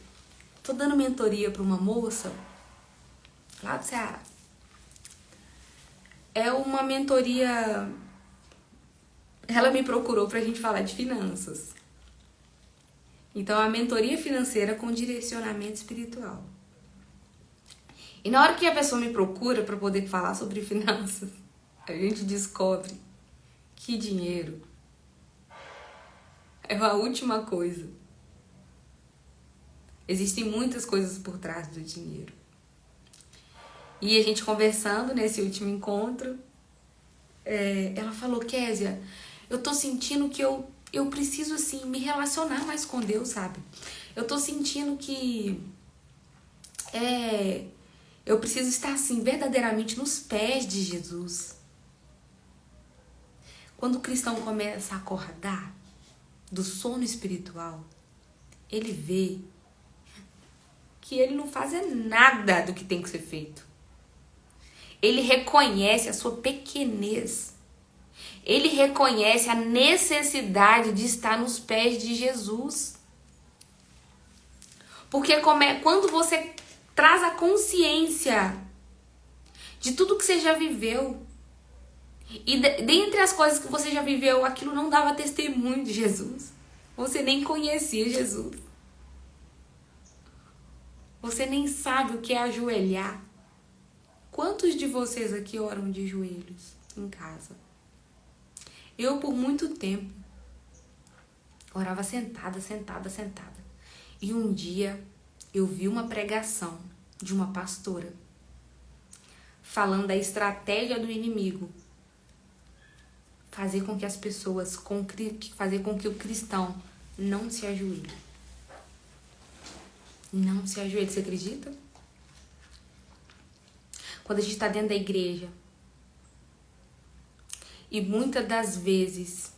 S1: dando mentoria para uma moça lá do Ceará. É uma mentoria. Ela me procurou pra gente falar de finanças. Então, é a mentoria financeira com direcionamento espiritual. E na hora que a pessoa me procura para poder falar sobre finanças, a gente descobre que dinheiro é a última coisa. Existem muitas coisas por trás do dinheiro. E a gente conversando nesse último encontro, ela falou: Késia, eu tô sentindo que eu preciso, assim, me relacionar mais com Deus, sabe? Eu tô sentindo que eu preciso estar, assim, verdadeiramente nos pés de Jesus. Quando o cristão começa a acordar do sono espiritual, ele vê que ele não faz nada do que tem que ser feito. Ele reconhece a sua pequenez. Ele reconhece a necessidade de estar nos pés de Jesus. Porque quando você traz a consciência de tudo que você já viveu, e dentre as coisas que você já viveu, aquilo não dava testemunho de Jesus. Você nem conhecia Jesus. Você nem sabe o que é ajoelhar. Quantos de vocês aqui oram de joelhos em casa? Eu, por muito tempo, orava sentada. E um dia, eu vi uma pregação de uma pastora falando da estratégia do inimigo. Fazer com que as pessoas, fazer com que o cristão não se ajoelhe. Não se ajoelhe, você acredita? Quando a gente está dentro da igreja, e muitas das vezes,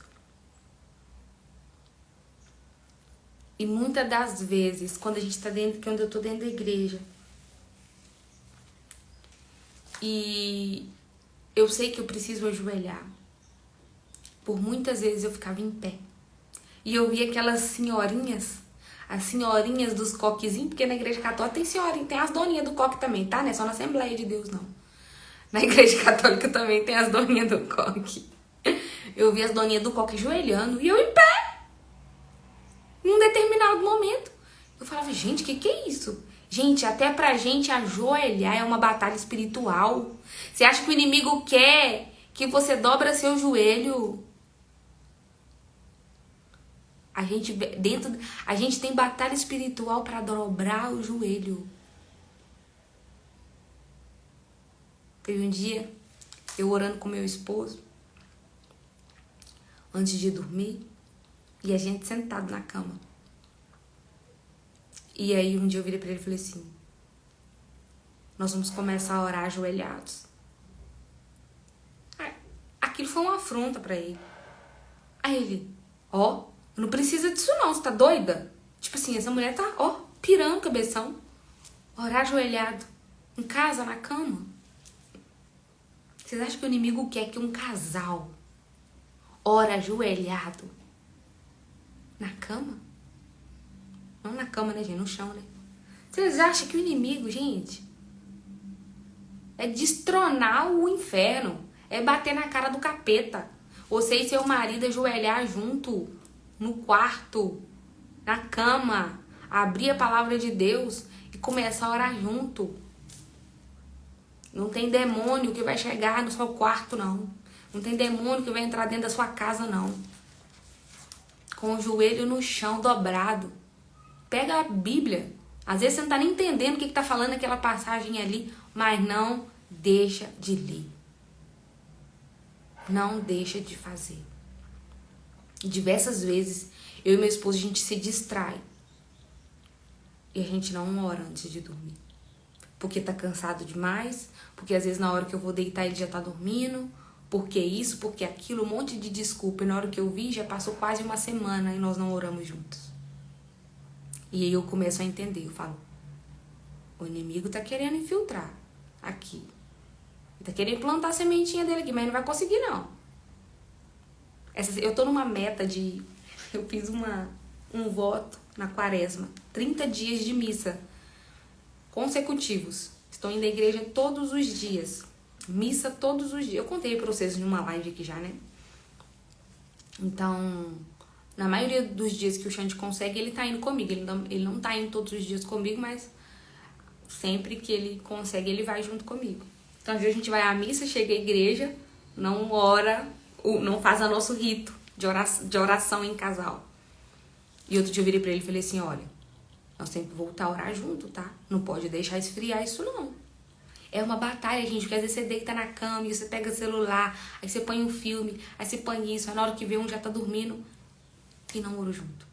S1: quando eu tô dentro da igreja, E eu sei que eu preciso ajoelhar. Por muitas vezes eu ficava em pé. E eu via aquelas senhorinhas, as senhorinhas dos coquezinhos, porque na igreja católica tem senhorinha, tem as doninhas do coque também, tá? Não é só na Assembleia de Deus, não. Na igreja católica também tem as doninhas do coque. Eu vi as doninhas do coque ajoelhando e eu em pé. Num determinado momento. Eu falava, gente, que é isso? Gente, até pra gente ajoelhar é uma batalha espiritual. Você acha que o inimigo quer que você dobra seu joelho? A gente tem batalha espiritual para dobrar o joelho. Teve um dia, eu orando com meu esposo, antes de dormir, e a gente sentado na cama. E aí um dia eu virei pra ele e falei assim, nós vamos começar a orar ajoelhados. Aquilo foi uma afronta pra ele. Aí ele, não precisa disso não, você tá doida? Tipo assim, essa mulher tá, pirando cabeção. Orar ajoelhado, em casa, na cama. Vocês acham que o inimigo quer que um casal ora ajoelhado na cama? Não na cama, né, gente? No chão, né? Vocês acham que o inimigo, gente, é destronar o inferno, é bater na cara do capeta. Você e seu marido ajoelhar junto, no quarto, na cama, abrir a palavra de Deus e começar a orar junto. Não tem demônio que vai chegar no seu quarto, não. Não tem demônio que vai entrar dentro da sua casa, não. Com o joelho no chão, dobrado. Pega a Bíblia. Às vezes você não tá nem entendendo o que tá falando aquela passagem ali, mas não deixa de ler. Não deixa de fazer. Diversas vezes, eu e meu esposo, a gente se distrai. E a gente não ora antes de dormir. Porque tá cansado demais, porque às vezes na hora que eu vou deitar ele já tá dormindo, porque isso, porque aquilo, um monte de desculpa. E na hora que eu vi, já passou quase uma semana e nós não oramos juntos. E aí eu começo a entender, eu falo, o inimigo tá querendo infiltrar aqui. Ele tá querendo plantar a sementinha dele aqui, mas não vai conseguir não. Eu tô numa meta de... Eu fiz um voto na quaresma, 30 dias de missa consecutivos. Estou indo à igreja todos os dias. Missa todos os dias. Eu contei pra vocês numa live aqui já, né? Então, na maioria dos dias que o Xande consegue, ele tá indo comigo. Ele não tá indo todos os dias comigo, mas sempre que ele consegue, ele vai junto comigo. Então, às vezes a gente vai à missa, chega à igreja, não ora, não faz o nosso rito de oração em casal. E outro dia eu virei pra ele e falei assim, olha, nós temos que voltar a orar junto, tá? Não pode deixar esfriar isso, não. É uma batalha, gente, porque às vezes você deita na cama e você pega o celular, aí você põe um filme, aí você põe isso, aí na hora que vê um já tá dormindo e não orou junto.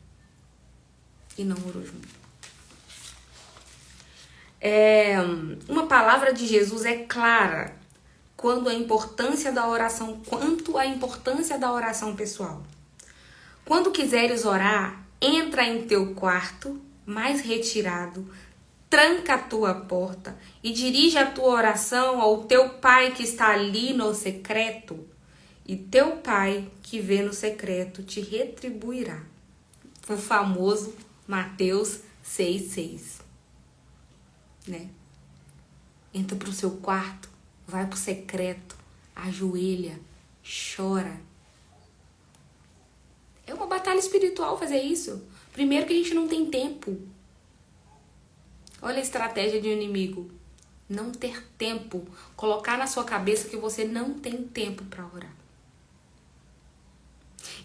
S1: Uma palavra de Jesus é clara quanto à importância da oração pessoal. Quando quiseres orar, entra em teu quarto, mais retirado, tranca a tua porta e dirige a tua oração ao teu pai que está ali no secreto, e teu pai que vê no secreto te retribuirá. O famoso Mateus 6,6. Né? Entra pro seu quarto, vai pro secreto, ajoelha, chora. É uma batalha espiritual fazer isso. Primeiro que a gente não tem tempo. Olha a estratégia de um inimigo. Não ter tempo. Colocar na sua cabeça que você não tem tempo para orar.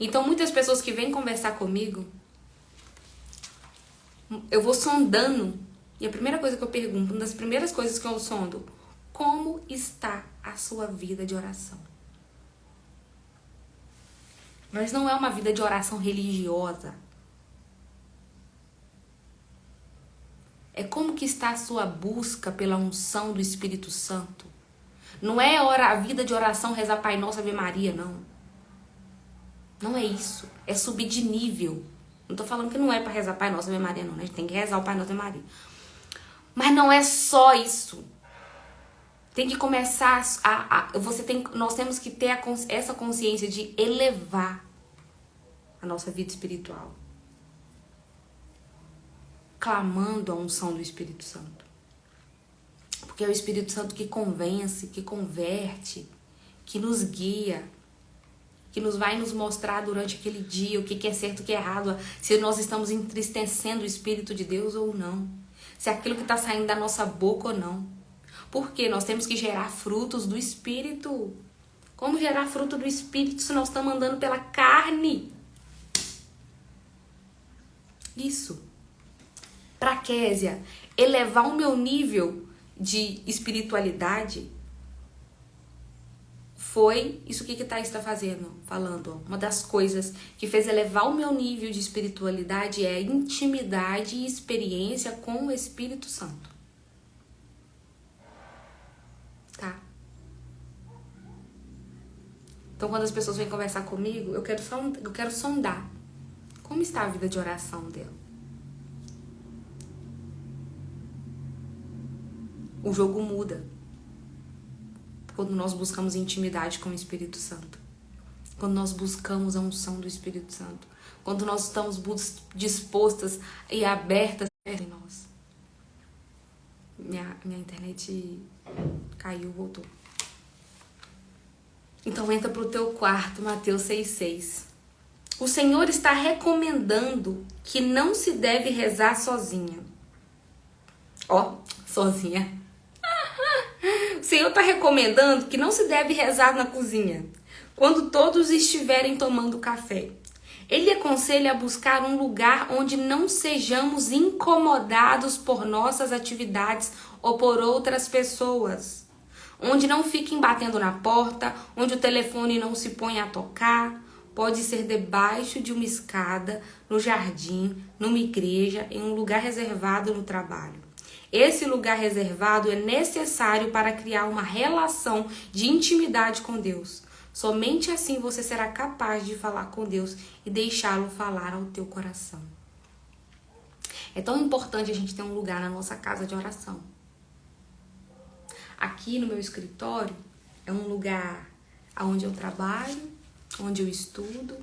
S1: Então, muitas pessoas que vêm conversar comigo, eu vou sondando. E a primeira coisa que eu pergunto, uma das primeiras coisas que eu sondo, como está a sua vida de oração? Mas não é uma vida de oração religiosa. É como que está a sua busca pela unção do Espírito Santo. Não é a vida de oração rezar Pai Nosso, Ave Maria, não. Não é isso. É subir de nível. Não tô falando que não é para rezar Pai Nosso, Ave Maria, não. Né? A gente tem que rezar o Pai Nosso, Ave Maria. Mas não é só isso. Tem que começar nós temos que ter essa consciência de elevar a nossa vida espiritual, clamando a unção do Espírito Santo. Porque é o Espírito Santo que convence, que converte, que nos guia, que vai nos mostrar durante aquele dia o que é certo e o que é errado, se nós estamos entristecendo o Espírito de Deus ou não, se aquilo que está saindo da nossa boca ou não. Porque nós temos que gerar frutos do Espírito. Como gerar fruto do Espírito se nós estamos andando pela carne? Isso. Pra Késia, elevar o meu nível de espiritualidade foi isso que Thaís está falando. Uma das coisas que fez elevar o meu nível de espiritualidade é intimidade e experiência com o Espírito Santo. Tá? Então, quando as pessoas vêm conversar comigo, eu quero sondar como está a vida de oração dela. O jogo muda quando nós buscamos intimidade com o Espírito Santo. Quando nós buscamos a unção do Espírito Santo. Quando nós estamos dispostas e abertas em nós. Minha internet caiu, voltou. Então entra pro teu quarto, Mateus 6,6. O Senhor está recomendando que não se deve rezar sozinha. Sozinha. O Senhor está recomendando que não se deve rezar na cozinha, quando todos estiverem tomando café. Ele aconselha a buscar um lugar onde não sejamos incomodados por nossas atividades ou por outras pessoas. Onde não fiquem batendo na porta, onde o telefone não se ponha a tocar. Pode ser debaixo de uma escada, no jardim, numa igreja, em um lugar reservado no trabalho. Esse lugar reservado é necessário para criar uma relação de intimidade com Deus. Somente assim você será capaz de falar com Deus e deixá-lo falar ao teu coração. É tão importante a gente ter um lugar na nossa casa de oração. Aqui no meu escritório é um lugar onde eu trabalho, onde eu estudo,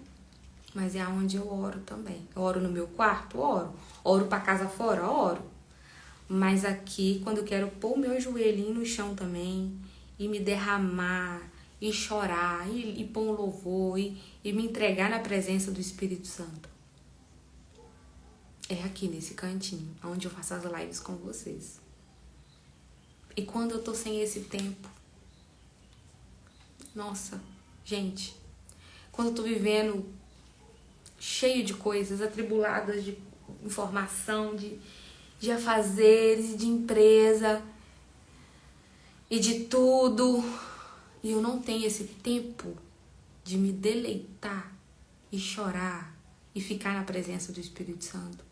S1: mas é onde eu oro também. Eu oro no meu quarto, oro. Oro para casa fora, oro. Mas aqui, quando eu quero pôr o meu joelhinho no chão também, e me derramar, e chorar, e pôr um louvor, e me entregar na presença do Espírito Santo. É aqui nesse cantinho, onde eu faço as lives com vocês. E quando eu tô sem esse tempo, nossa, gente, quando eu tô vivendo cheio de coisas, atribuladas de informação, de afazeres, de empresa e de tudo, e eu não tenho esse tempo de me deleitar e chorar e ficar na presença do Espírito Santo,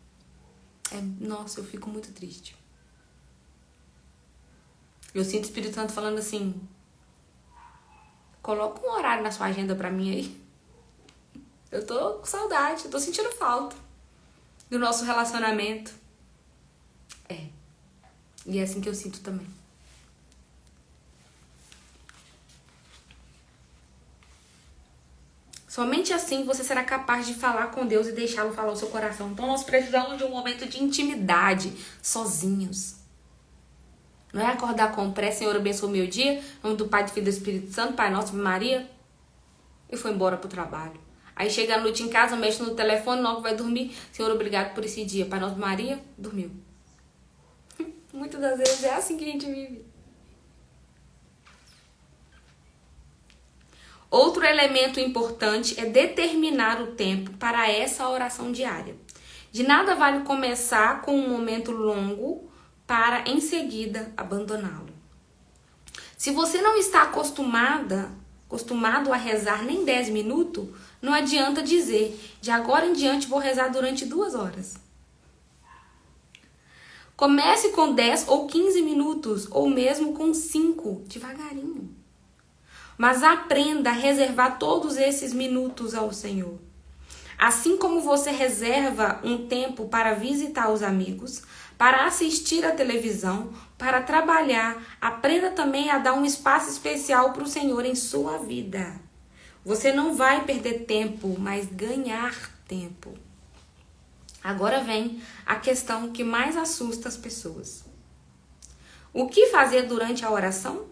S1: nossa, eu fico muito triste. Eu sinto o Espírito Santo falando assim: coloca um horário na sua agenda pra mim aí. Eu tô com saudade, eu tô sentindo falta do nosso relacionamento. E é assim que eu sinto também. Somente assim você será capaz de falar com Deus e deixá-lo falar o seu coração. Então nós precisamos de um momento de intimidade, sozinhos. Não é acordar com pressa, Senhor, abençoa o meu dia, em nome do Pai, do Filho e do Espírito Santo, Pai Nosso, Maria, e foi embora pro trabalho. Aí chega a noite em casa, mexe no telefone, logo vai dormir. Senhor, obrigado por esse dia. Pai Nosso, Maria, dormiu. Muitas das vezes é assim que a gente vive. Outro elemento importante é determinar o tempo para essa oração diária. De nada vale começar com um momento longo para em seguida abandoná-lo. Se você não está acostumado a rezar nem 10 minutos, não adianta dizer, de agora em diante vou rezar durante 2 horas. Comece com 10 ou 15 minutos, ou mesmo com 5, devagarinho. Mas aprenda a reservar todos esses minutos ao Senhor. Assim como você reserva um tempo para visitar os amigos, para assistir à televisão, para trabalhar, aprenda também a dar um espaço especial para o Senhor em sua vida. Você não vai perder tempo, mas ganhar tempo. Agora vem a questão que mais assusta as pessoas. O que fazer durante a oração?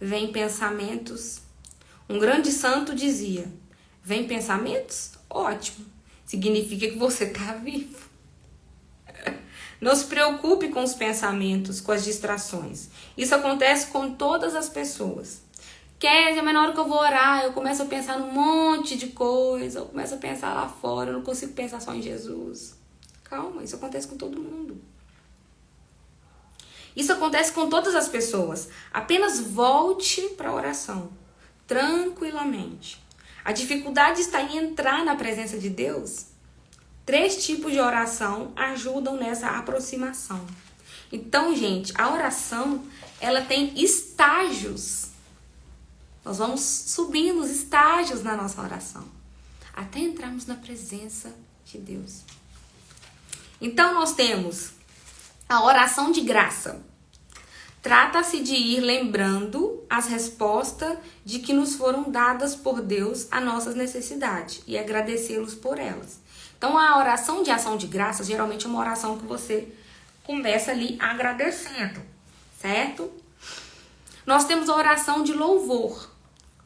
S1: Vem pensamentos. Um grande santo dizia: vem pensamentos? Ótimo. Significa que você está vivo. Não se preocupe com os pensamentos, com as distrações. Isso acontece com todas as pessoas. Kézia, mas na hora que eu vou orar, eu começo a pensar num monte de coisa. Eu começo a pensar lá fora, eu não consigo pensar só em Jesus. Calma, isso acontece com todo mundo. Isso acontece com todas as pessoas. Apenas volte para a oração, tranquilamente. A dificuldade está em entrar na presença de Deus. 3 tipos de oração ajudam nessa aproximação. Então, gente, a oração, ela tem estágios. Nós vamos subindo os estágios na nossa oração, até entrarmos na presença de Deus. Então, nós temos a oração de graça. Trata-se de ir lembrando as respostas de que nos foram dadas por Deus a nossas necessidades e agradecê-los por elas. Então, a oração de ação de graças geralmente é uma oração que você começa ali agradecendo, certo? Nós temos a oração de louvor.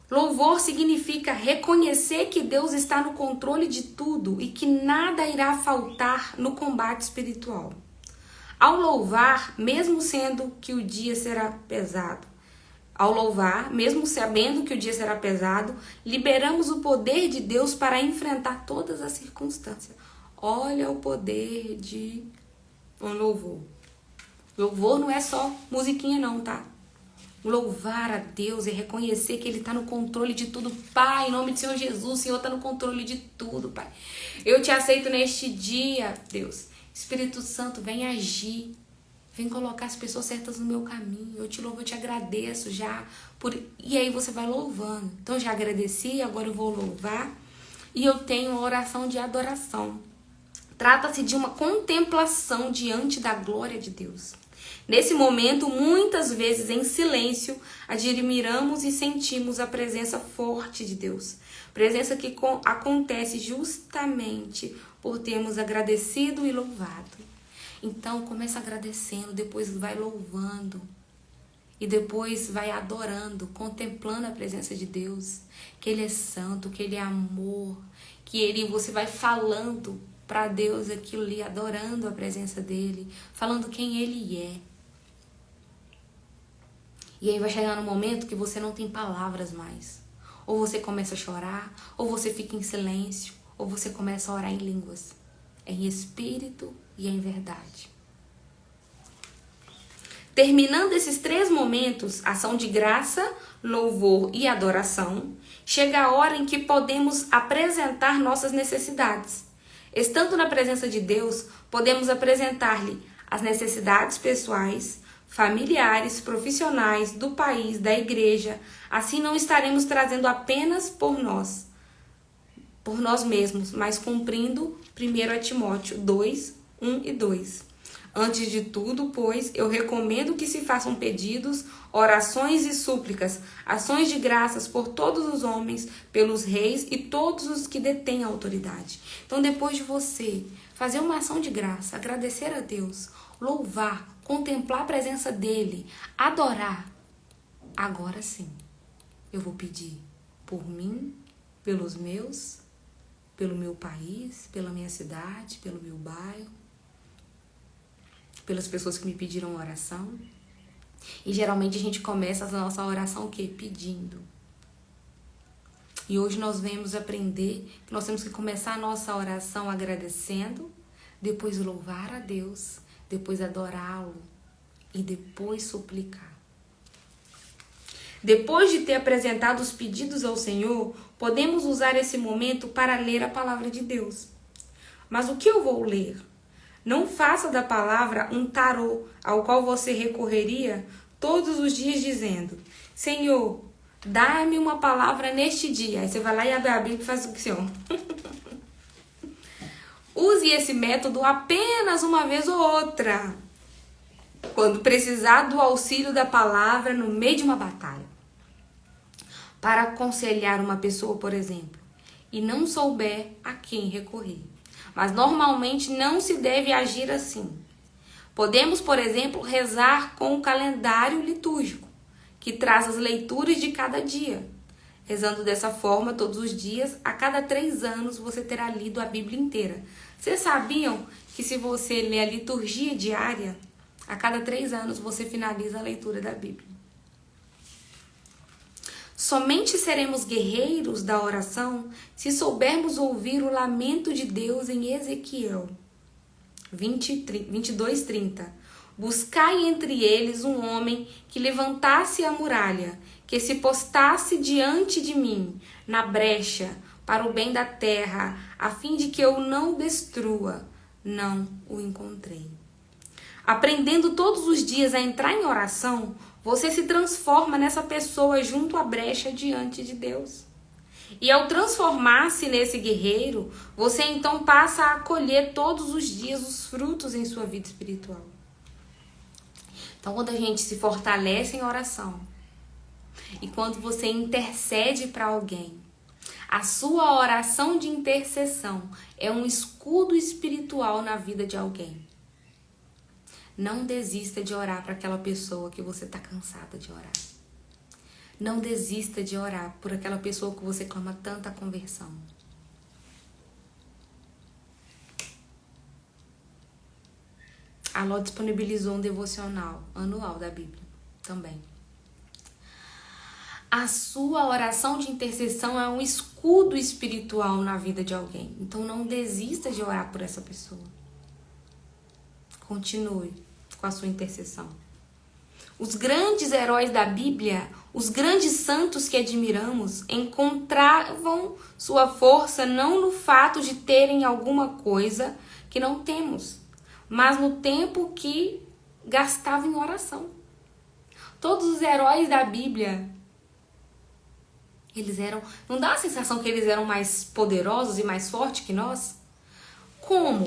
S1: Louvor significa reconhecer que Deus está no controle de tudo e que nada irá faltar no combate espiritual. Ao louvar, mesmo sendo que o dia será pesado, mesmo sabendo que o dia será pesado, liberamos o poder de Deus para enfrentar todas as circunstâncias. Olha o poder de um louvor. Louvor não é só musiquinha não, tá? Louvar a Deus é reconhecer que Ele está no controle de tudo. Pai, em nome do Senhor Jesus, o Senhor está no controle de tudo, Pai. Eu te aceito neste dia, Deus. Espírito Santo, vem agir. Vem colocar as pessoas certas no meu caminho. Eu te louvo, eu te agradeço já. E aí você vai louvando. Então, eu já agradeci, agora eu vou louvar. E eu tenho uma oração de adoração. Trata-se de uma contemplação diante da glória de Deus. Nesse momento, muitas vezes em silêncio, admiramos e sentimos a presença forte de Deus. Presença que acontece justamente por termos agradecido e louvado. Então, começa agradecendo, depois vai louvando. E depois vai adorando, contemplando a presença de Deus. Que Ele é santo, que Ele é amor. Que você vai falando para Deus aquilo ali, adorando a presença dEle. Falando quem Ele é. E aí vai chegar no momento que você não tem palavras mais. Ou você começa a chorar, ou você fica em silêncio, ou você começa a orar em línguas. Em espírito e em verdade. Terminando esses 3 momentos, ação de graça, louvor e adoração, chega a hora em que podemos apresentar nossas necessidades. Estando na presença de Deus, podemos apresentar-lhe as necessidades pessoais, familiares, profissionais, do país, da igreja. Assim não estaremos trazendo apenas por nós mesmos, mas cumprindo 1 Timóteo 2, 1 e 2. Antes de tudo, pois, eu recomendo que se façam pedidos, orações e súplicas, ações de graças por todos os homens, pelos reis e todos os que detêm a autoridade. Então, depois de você fazer uma ação de graça, agradecer a Deus, louvar, contemplar a presença dEle, adorar, agora sim, eu vou pedir por mim, pelos meus, pelo meu país, pela minha cidade, pelo meu bairro, pelas pessoas que me pediram oração. E geralmente a gente começa a nossa oração o quê? Pedindo. E hoje nós vamos aprender que nós temos que começar a nossa oração agradecendo, depois louvar a Deus, depois adorá-lo e depois suplicar. Depois de ter apresentado os pedidos ao Senhor, podemos usar esse momento para ler a palavra de Deus. Mas o que eu vou ler? Não faça da palavra um tarô ao qual você recorreria todos os dias dizendo: Senhor, dá-me uma palavra neste dia. Aí você vai lá e abre a Bíblia e faz o que, Senhor? Use esse método apenas uma vez ou outra. quando precisar do auxílio da palavra no meio de uma batalha. Para aconselhar uma pessoa, por exemplo, e não souber a quem recorrer. Mas normalmente não se deve agir assim. Podemos, por exemplo, rezar com o calendário litúrgico, que traz as leituras de cada dia. Rezando dessa forma todos os dias, a cada 3 anos você terá lido a Bíblia inteira. Vocês sabiam que se você ler a liturgia diária, a cada 3 anos você finaliza a leitura da Bíblia? Somente seremos guerreiros da oração se soubermos ouvir o lamento de Deus em Ezequiel 22:30. Buscai entre eles um homem que levantasse a muralha, que se postasse diante de mim, na brecha, para o bem da terra, a fim de que eu não o destrua. Não o encontrei. Aprendendo todos os dias a entrar em oração, você se transforma nessa pessoa junto à brecha diante de Deus. E ao transformar-se nesse guerreiro, você então passa a colher todos os dias os frutos em sua vida espiritual. Então, quando a gente se fortalece em oração e quando você intercede para alguém, a sua oração de intercessão é um escudo espiritual na vida de alguém. Não desista de orar para aquela pessoa que você está cansada de orar. Não desista de orar por aquela pessoa que você clama tanta conversão. A Ló disponibilizou um devocional anual da Bíblia também. A sua oração de intercessão é um escudo espiritual na vida de alguém. Então não desista de orar por essa pessoa. Continue com a sua intercessão. Os grandes heróis da Bíblia, os grandes santos que admiramos, encontravam sua força não no fato de terem alguma coisa que não temos, mas no tempo que gastavam em oração. Todos os heróis da Bíblia, eles eram... Não dá a sensação que eles eram mais poderosos e mais fortes que nós? Como?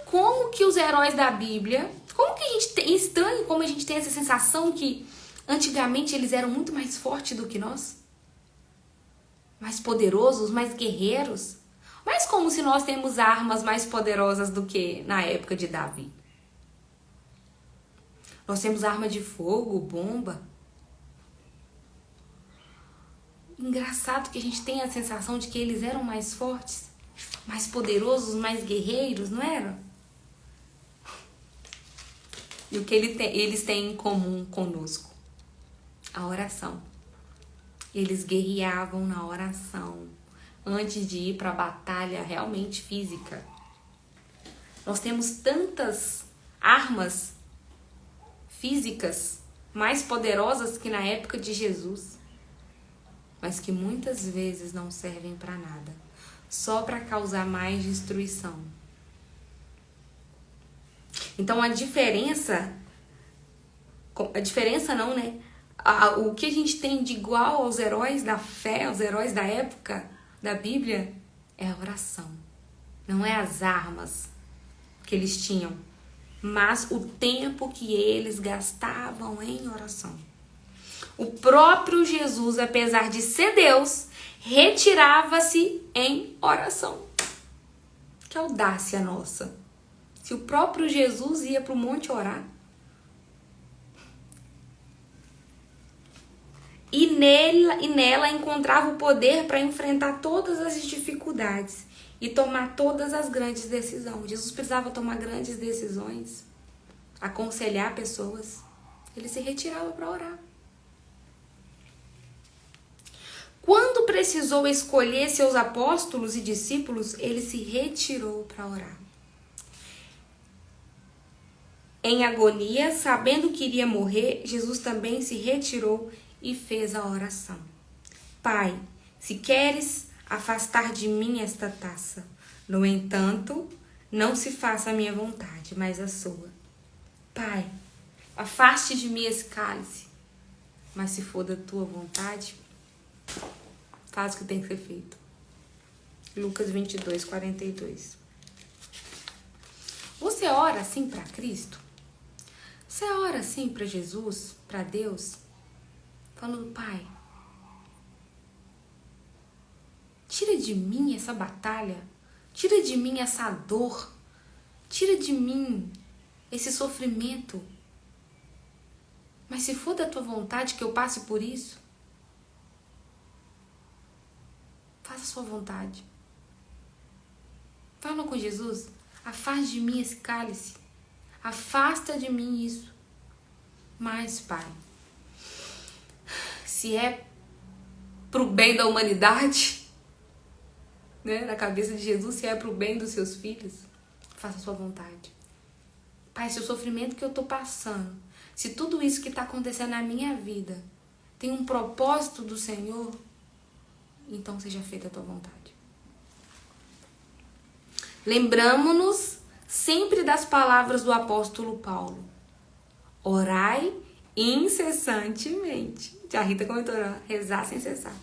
S1: Como que os heróis da Bíblia... Como que a gente tem... Estranho como a gente tem essa sensação que antigamente eles eram muito mais fortes do que nós? Mais poderosos, mais guerreiros? Mas como se nós temos armas mais poderosas do que na época de Davi? Nós temos arma de fogo, bomba. Engraçado que a gente tem a sensação de que eles eram mais fortes, mais poderosos, mais guerreiros, não eram? E o que eles têm em comum conosco? A oração. Eles guerreavam na oração antes de ir para a batalha realmente física. Nós temos tantas armas físicas mais poderosas que na época de Jesus, mas que muitas vezes não servem para nada, só para causar mais destruição. Então a diferença não, né? O que a gente tem de igual aos heróis da fé, aos heróis da época da Bíblia, é a oração. Não é as armas que eles tinham, mas o tempo que eles gastavam em oração. O próprio Jesus, apesar de ser Deus, retirava-se em oração. Que audácia nossa! Se o próprio Jesus ia para o monte orar. E nela encontrava o poder para enfrentar todas as dificuldades e tomar todas as grandes decisões. Jesus precisava tomar grandes decisões, aconselhar pessoas. Ele se retirava para orar. Quando precisou escolher seus apóstolos e discípulos, ele se retirou para orar. Em agonia, sabendo que iria morrer, Jesus também se retirou e fez a oração. Pai, se queres afastar de mim esta taça, no entanto, não se faça a minha vontade, mas a sua. Pai, afaste de mim esse cálice, mas se for da tua vontade, faz o que tem que ser feito. Lucas 22:42. Você ora assim para Cristo? Você ora assim para Jesus, para Deus, falando: Pai, tira de mim essa batalha, tira de mim essa dor, tira de mim esse sofrimento. Mas se for da tua vontade que eu passe por isso, faça a sua vontade. Fala com Jesus: afasta de mim esse cálice, afasta de mim isso. Mas, Pai, se é pro bem da humanidade, né, na cabeça de Jesus, se é pro bem dos seus filhos, faça a sua vontade. Pai, se o sofrimento que eu tô passando, se tudo isso que está acontecendo na minha vida tem um propósito do Senhor, então seja feita a tua vontade. Lembramos-nos sempre das palavras do apóstolo Paulo. Orai incessantemente. A Rita comentou, rezar sem cessar.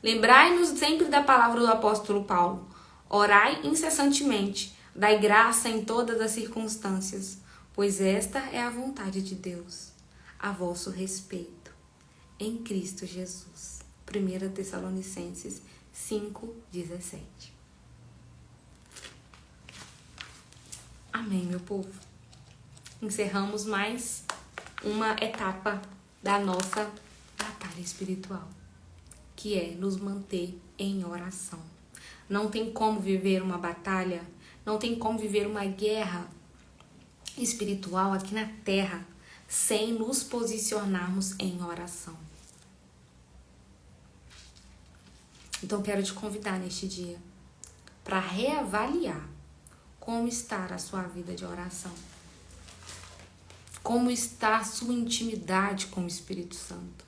S1: Lembrai-nos sempre da palavra do apóstolo Paulo. Orai incessantemente. Dai graça em todas as circunstâncias, pois esta é a vontade de Deus, a vosso respeito, em Cristo Jesus. 1 Tessalonicenses 5:17. Amém, meu povo. Encerramos mais uma etapa da nossa batalha espiritual, que é nos manter em oração. Não tem como viver uma batalha, não tem como viver uma guerra espiritual aqui na terra sem nos posicionarmos em oração. Então quero te convidar neste dia para reavaliar como está a sua vida de oração. Como está a sua intimidade com o Espírito Santo.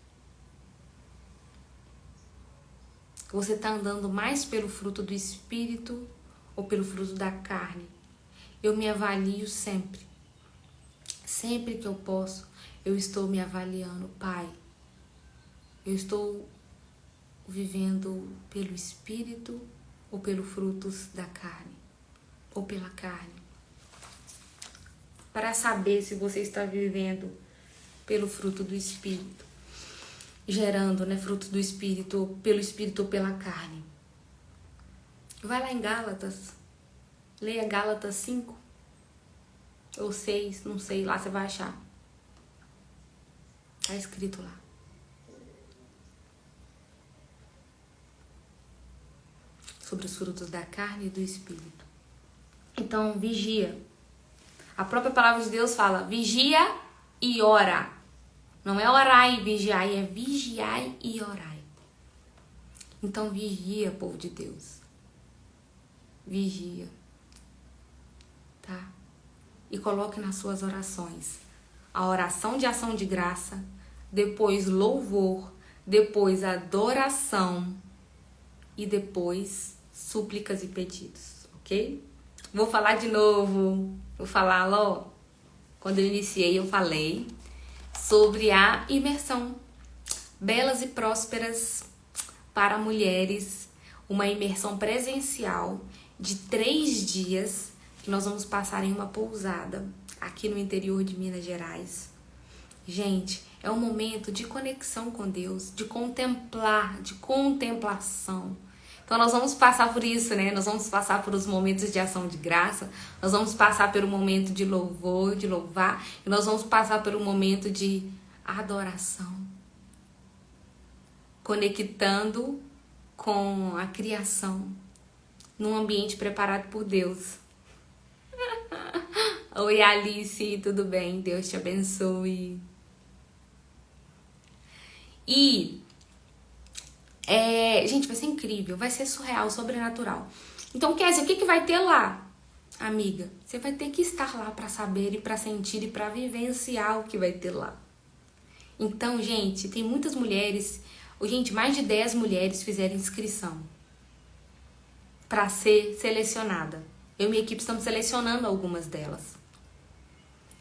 S1: Você está andando mais pelo fruto do Espírito ou pelo fruto da carne? Eu me avalio sempre. Sempre que eu posso, eu estou me avaliando. Pai, eu estou vivendo pelo Espírito ou pelos frutos da carne? Ou pela carne? Para saber se você está vivendo pelo fruto do Espírito, gerando, né, fruto do Espírito, pelo Espírito ou pela carne. Vai lá em Gálatas, leia Gálatas 5 ou 6, não sei, lá você vai achar. Está escrito lá. Sobre os frutos da carne e do Espírito. Então, vigia. A própria palavra de Deus fala, vigia e ora. Não é orar e vigiar, é vigiar e orar. Então, vigia, povo de Deus. Vigia. Tá? E coloque nas suas orações a oração de ação de graça, depois louvor, depois adoração e depois súplicas e pedidos, ok? Vou falar de novo. Vou falar, ó. Quando eu iniciei, eu falei sobre a imersão Belas e Prósperas para mulheres. Uma imersão presencial de 3 dias que nós vamos passar em uma pousada aqui no interior de Minas Gerais. Gente, é um momento de conexão com Deus, de contemplar, de contemplação. Então nós vamos passar por isso, né? Nós vamos passar por os momentos de ação de graça, nós vamos passar pelo momento de louvor, de louvar, e nós vamos passar pelo momento de adoração. Conectando com a criação, num ambiente preparado por Deus. Oi, Alice, tudo bem? Deus te abençoe. E gente, vai ser incrível, vai ser surreal, sobrenatural. Então, Kézia, o que vai ter lá? Amiga, você vai ter que estar lá para saber e para sentir e para vivenciar o que vai ter lá. Então, gente, tem muitas mulheres, gente, mais de 10 mulheres fizeram inscrição para ser selecionada. Eu e minha equipe estamos selecionando algumas delas.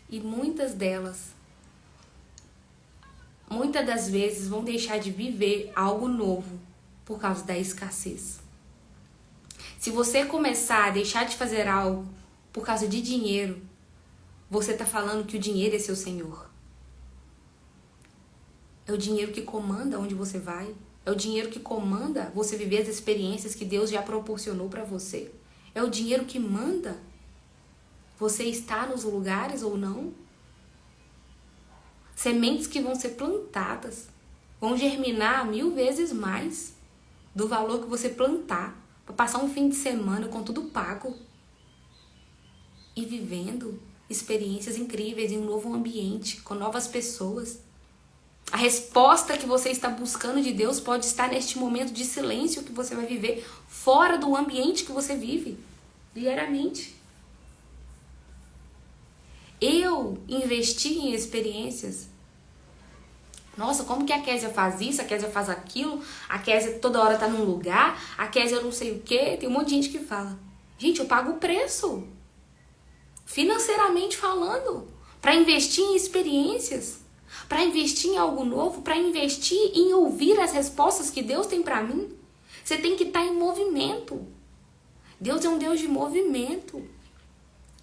S1: E muitas das vezes vão deixar de viver algo novo por causa da escassez. Se você começar a deixar de fazer algo por causa de dinheiro, você está falando que o dinheiro é seu senhor. É o dinheiro que comanda onde você vai. É o dinheiro que comanda você viver as experiências que Deus já proporcionou para você. É o dinheiro que manda você estar nos lugares ou não. Sementes que vão ser plantadas vão germinar 1000 vezes mais do valor que você plantar para passar um fim de semana com tudo pago e vivendo experiências incríveis em um novo ambiente, com novas pessoas. A resposta que você está buscando de Deus pode estar neste momento de silêncio que você vai viver fora do ambiente que você vive diariamente. Eu investi em experiências. Nossa, como que a Kézia faz isso, a Kézia faz aquilo, a Kézia toda hora tá num lugar, a Kézia não sei o quê. Tem um monte de gente que fala. Gente, eu pago o preço. Financeiramente falando. Para investir em experiências. Para investir em algo novo. Para investir em ouvir as respostas que Deus tem para mim. Você tem que estar em movimento. Deus é um Deus de movimento.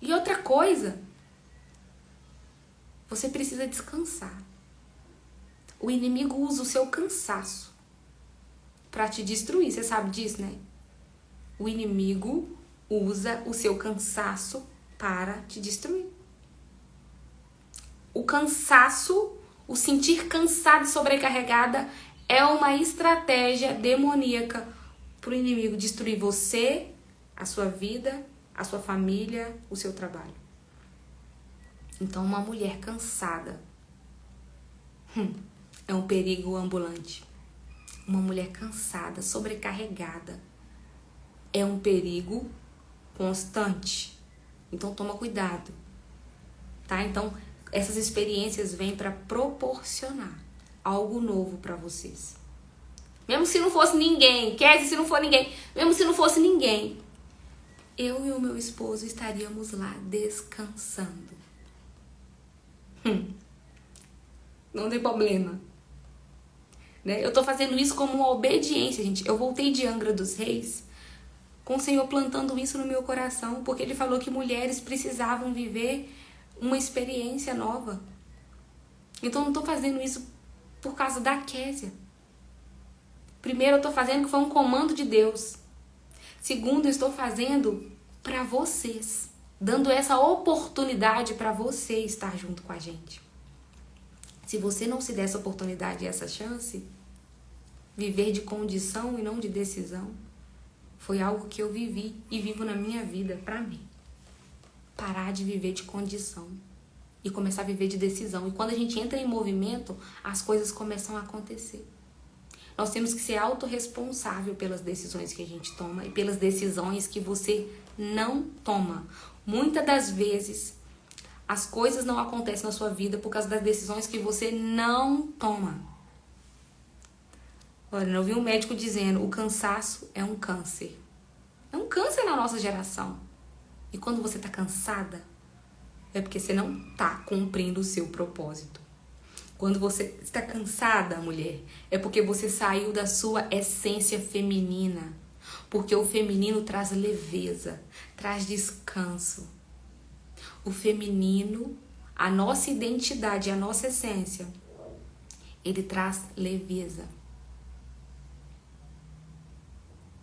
S1: E outra coisa. Você precisa descansar. O inimigo usa o seu cansaço para te destruir. Você sabe disso, né? O inimigo usa o seu cansaço para te destruir. O cansaço, o sentir cansada e sobrecarregada é uma estratégia demoníaca para o inimigo destruir você, a sua vida, a sua família, o seu trabalho. Então, uma mulher cansada é um perigo ambulante. Uma mulher cansada, sobrecarregada, é um perigo constante. Então toma cuidado, tá? Então essas experiências vêm para proporcionar algo novo para vocês. Mesmo se não fosse ninguém, se não for ninguém, mesmo se não fosse ninguém, eu e o meu esposo estaríamos lá descansando. Não tem problema. Né? Eu tô fazendo isso como uma obediência, gente. Eu voltei de Angra dos Reis com o Senhor plantando isso no meu coração, porque Ele falou que mulheres precisavam viver uma experiência nova. Então eu não tô fazendo isso por causa da Kézia. Primeiro, eu tô fazendo que foi um comando de Deus. Segundo, eu estou fazendo para vocês, dando essa oportunidade para você estar junto com a gente. Se você não se der essa oportunidade e essa chance, viver de condição e não de decisão, foi algo que eu vivi e vivo na minha vida para mim. Parar de viver de condição e começar a viver de decisão. E quando a gente entra em movimento, as coisas começam a acontecer. Nós temos que ser autorresponsável pelas decisões que a gente toma e pelas decisões que você não toma. Muitas das vezes, as coisas não acontecem na sua vida por causa das decisões que você não toma. Olha, eu vi um médico dizendo, o cansaço é um câncer. É um câncer na nossa geração. E quando você está cansada, é porque você não está cumprindo o seu propósito. Quando você está cansada, mulher, é porque você saiu da sua essência feminina. Porque o feminino traz leveza, traz descanso. O feminino, a nossa identidade, a nossa essência, ele traz leveza.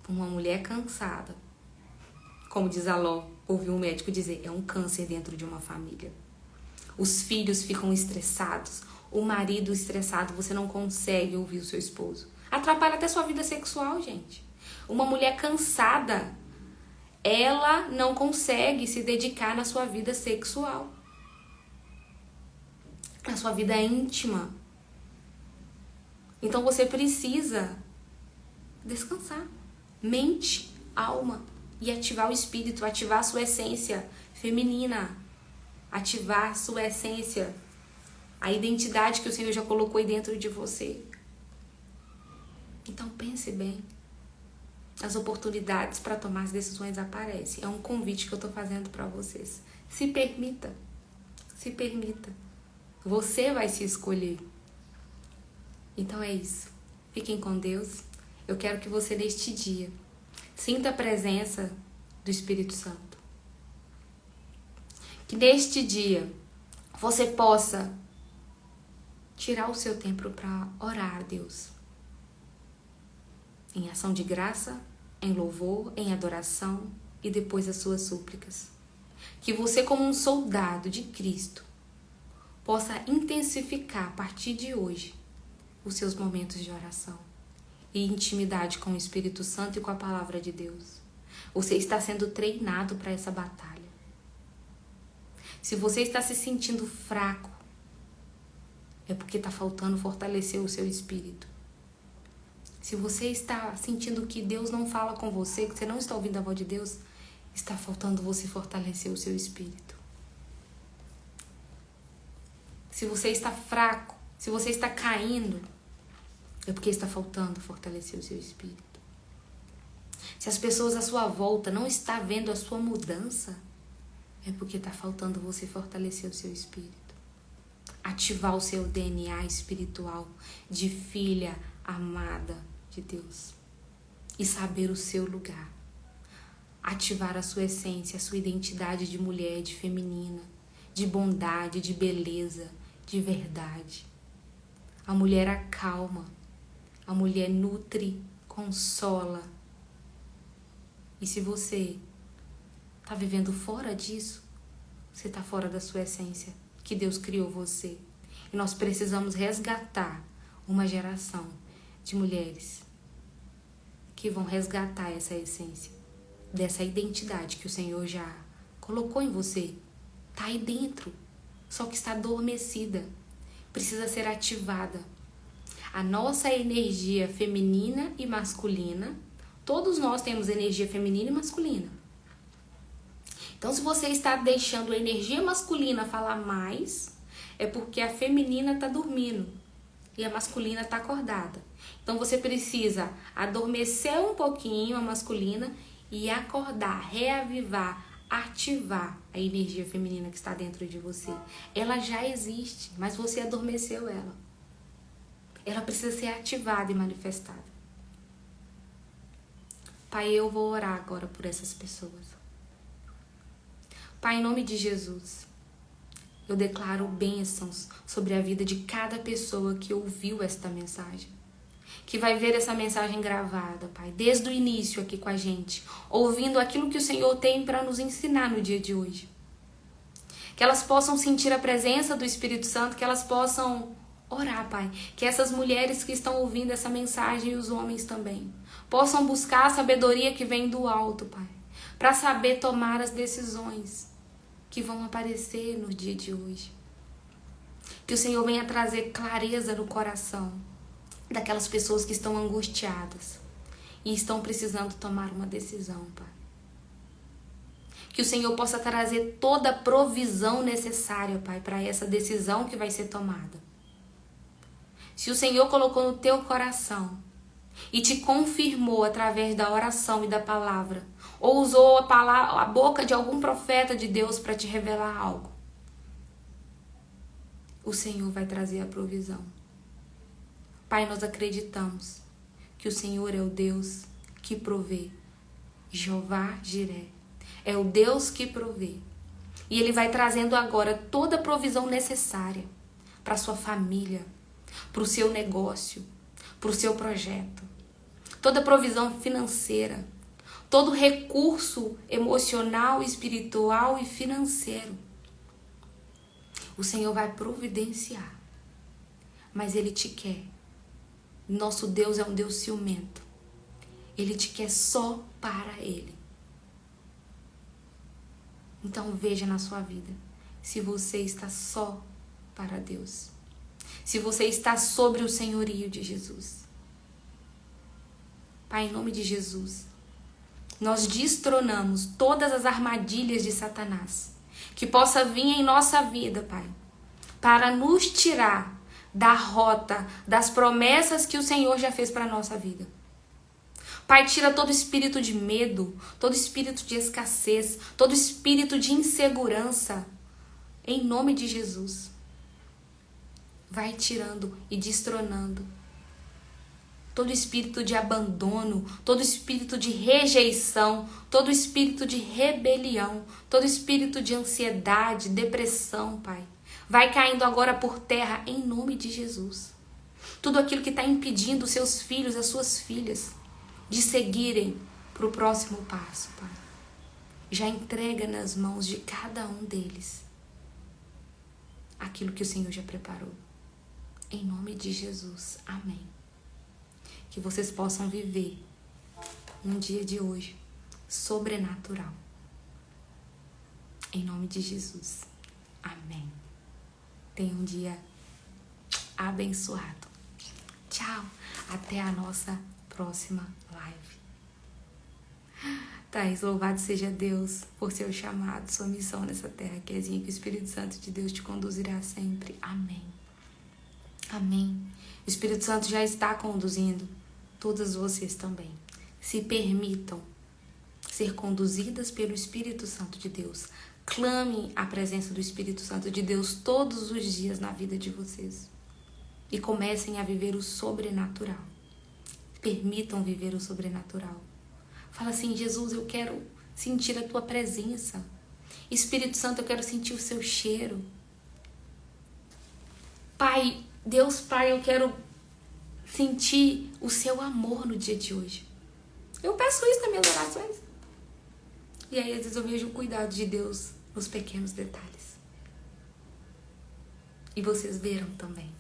S1: Uma mulher cansada, como diz a Ló, ouviu um médico dizer, é um câncer dentro de uma família. Os filhos ficam estressados, o marido estressado, você não consegue ouvir o seu esposo. Atrapalha até sua vida sexual, gente. Uma mulher cansada, ela não consegue se dedicar na sua vida sexual, na sua vida íntima. Então você precisa descansar. Mente, alma e ativar o espírito, ativar a sua essência feminina, ativar a sua essência, a identidade que o Senhor já colocou aí dentro de você. Então pense bem. As oportunidades para tomar as decisões aparecem. É um convite que eu estou fazendo para vocês. Se permita. Se permita. Você vai se escolher. Então é isso. Fiquem com Deus. Eu quero que você neste dia sinta a presença do Espírito Santo. Que neste dia você possa tirar o seu tempo para orar a Deus. Em ação de graça, em louvor, em adoração e depois as suas súplicas. Que você, como um soldado de Cristo, possa intensificar a partir de hoje os seus momentos de oração e intimidade com o Espírito Santo e com a palavra de Deus. Você está sendo treinado para essa batalha. Se você está se sentindo fraco, é porque está faltando fortalecer o seu espírito. Se você está sentindo que Deus não fala com você, que você não está ouvindo a voz de Deus, está faltando você fortalecer o seu espírito. Se você está fraco, se você está caindo, é porque está faltando fortalecer o seu espírito. Se as pessoas à sua volta não estão vendo a sua mudança, é porque está faltando você fortalecer o seu espírito. Ativar o seu DNA espiritual de filha amada de Deus. E saber o seu lugar. Ativar a sua essência, a sua identidade de mulher, de feminina, de bondade, de beleza, de verdade. A mulher acalma, a mulher nutre, consola. E se você está vivendo fora disso, você está fora da sua essência, que Deus criou você. E nós precisamos resgatar uma geração de mulheres que vão resgatar essa essência, dessa identidade que o Senhor já colocou em você. Está aí dentro, só que está adormecida, precisa ser ativada. A nossa energia feminina e masculina, todos nós temos energia feminina e masculina. Então, se você está deixando a energia masculina falar mais, é porque a feminina está dormindo e a masculina está acordada. Então, você precisa adormecer um pouquinho a masculina e acordar, reavivar, ativar a energia feminina que está dentro de você. Ela já existe, mas você adormeceu ela. Ela precisa ser ativada e manifestada. Pai, eu vou orar agora por essas pessoas. Pai, em nome de Jesus, eu declaro bênçãos sobre a vida de cada pessoa que ouviu esta mensagem, que vai ver essa mensagem gravada, Pai, desde o início aqui com a gente, ouvindo aquilo que o Senhor tem para nos ensinar no dia de hoje. Que elas possam sentir a presença do Espírito Santo, que elas possam orar, Pai, que essas mulheres que estão ouvindo essa mensagem e os homens também, possam buscar a sabedoria que vem do alto, Pai, para saber tomar as decisões que vão aparecer no dia de hoje. Que o Senhor venha trazer clareza no coração daquelas pessoas que estão angustiadas e estão precisando tomar uma decisão, Pai. Que o Senhor possa trazer toda a provisão necessária, Pai, para essa decisão que vai ser tomada. Se o Senhor colocou no teu coração e te confirmou através da oração e da palavra, ou usou a boca de algum profeta de Deus para te revelar algo, o Senhor vai trazer a provisão. Pai, nós acreditamos que o Senhor é o Deus que provê. Jeová Jiré é o Deus que provê. E Ele vai trazendo agora toda a provisão necessária para a sua família, para o seu negócio, para o seu projeto. Toda a provisão financeira, todo recurso emocional, espiritual e financeiro. O Senhor vai providenciar, mas Ele te quer. Nosso Deus é um Deus ciumento. Ele te quer só para Ele. Então veja na sua vida se você está só para Deus. Se você está sobre o senhorio de Jesus. Pai, em nome de Jesus, nós destronamos todas as armadilhas de Satanás que possa vir em nossa vida, Pai, para nos tirar da rota, das promessas que o Senhor já fez para a nossa vida. Pai, tira todo espírito de medo, todo espírito de escassez, todo espírito de insegurança, em nome de Jesus. Vai tirando e destronando todo espírito de abandono, todo espírito de rejeição, todo espírito de rebelião, todo espírito de ansiedade, depressão, Pai. vai caindo agora por terra em nome de Jesus. Tudo aquilo que está impedindo os seus filhos, as suas filhas, de seguirem para o próximo passo, Pai. Já entrega nas mãos de cada um deles aquilo que o Senhor já preparou. Em nome de Jesus. Amém. Que vocês possam viver um dia de hoje sobrenatural. Em nome de Jesus. Amém. Tenha um dia abençoado. Tchau. Até a nossa próxima live. Thaís, louvado seja Deus por seu chamado, sua missão nessa terra, Kezinha, que o Espírito Santo de Deus te conduzirá sempre. Amém. Amém. O Espírito Santo já está conduzindo todas vocês também. Se permitam ser conduzidas pelo Espírito Santo de Deus. Clamem a presença do Espírito Santo de Deus todos os dias na vida de vocês. E comecem a viver o sobrenatural. Permitam viver o sobrenatural. Fala assim: Jesus, eu quero sentir a tua presença. Espírito Santo, eu quero sentir o seu cheiro. Pai, Deus Pai, eu quero sentir o seu amor no dia de hoje. Eu peço isso nas minhas orações. E aí, às vezes, eu vejo o cuidado de Deus nos pequenos detalhes. E vocês viram também.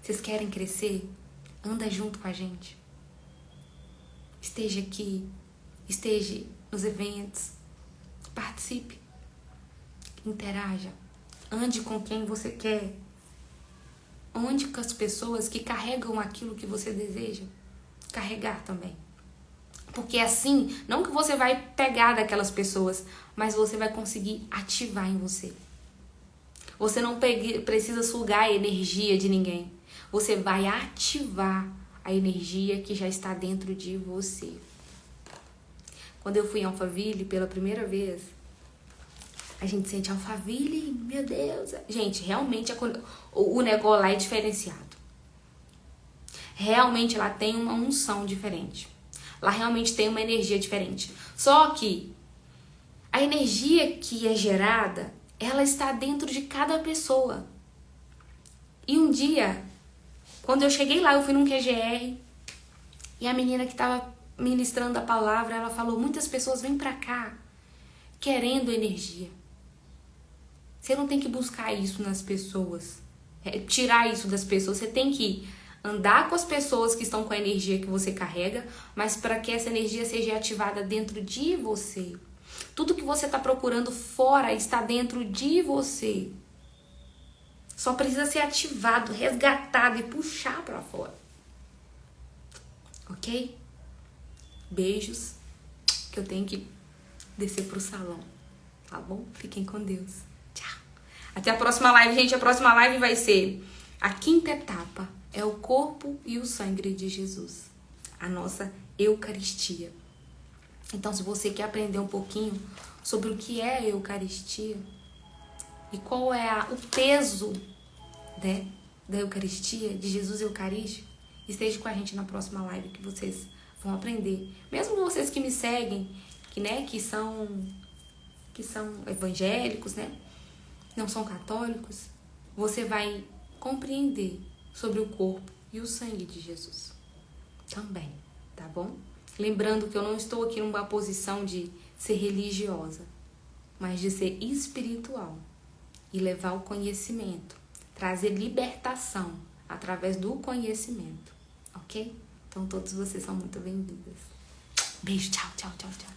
S1: Vocês querem crescer? Anda junto com a gente. Esteja aqui. Esteja nos eventos. Participe. Interaja. Ande com quem você quer. Ande com as pessoas que carregam aquilo que você deseja carregar também. Porque assim, não que você vai pegar daquelas pessoas, mas você vai conseguir ativar em você. Você não precisa sugar a energia de ninguém. Você vai ativar a energia que já está dentro de você. Quando eu fui em Alphaville pela primeira vez, a gente sente Alphaville, meu Deus. Gente, realmente o negócio lá é diferenciado. Realmente lá tem uma unção diferente. Lá realmente tem uma energia diferente. Só que a energia que é gerada, ela está dentro de cada pessoa. E um dia, quando eu cheguei lá, eu fui num QGR e a menina que estava ministrando a palavra, ela falou: muitas pessoas vêm pra cá querendo energia. Você não tem que buscar isso nas pessoas, tirar isso das pessoas. Você tem que andar com as pessoas que estão com a energia que você carrega, mas para que essa energia seja ativada dentro de você. Tudo que você está procurando fora está dentro de você. Só precisa ser ativado, resgatado e puxar para fora. Ok? Beijos, que eu tenho que descer pro salão. Tá bom? Fiquem com Deus. Tchau. Até a próxima live, gente. A próxima live vai ser a 5ª etapa. É o corpo e o sangue de Jesus. A nossa Eucaristia. Então, se você quer aprender um pouquinho sobre o que é a Eucaristia e qual é o peso, né, da Eucaristia, de Jesus Eucarístico, esteja com a gente na próxima live que vocês vão aprender. Mesmo vocês que me seguem, que são evangélicos, né, não são católicos, você vai compreender sobre o corpo e o sangue de Jesus também, tá bom? Lembrando que eu não estou aqui numa posição de ser religiosa, mas de ser espiritual e levar o conhecimento, trazer libertação através do conhecimento, ok? Então todos vocês são muito bem-vindas. Beijo, tchau, tchau, tchau, tchau.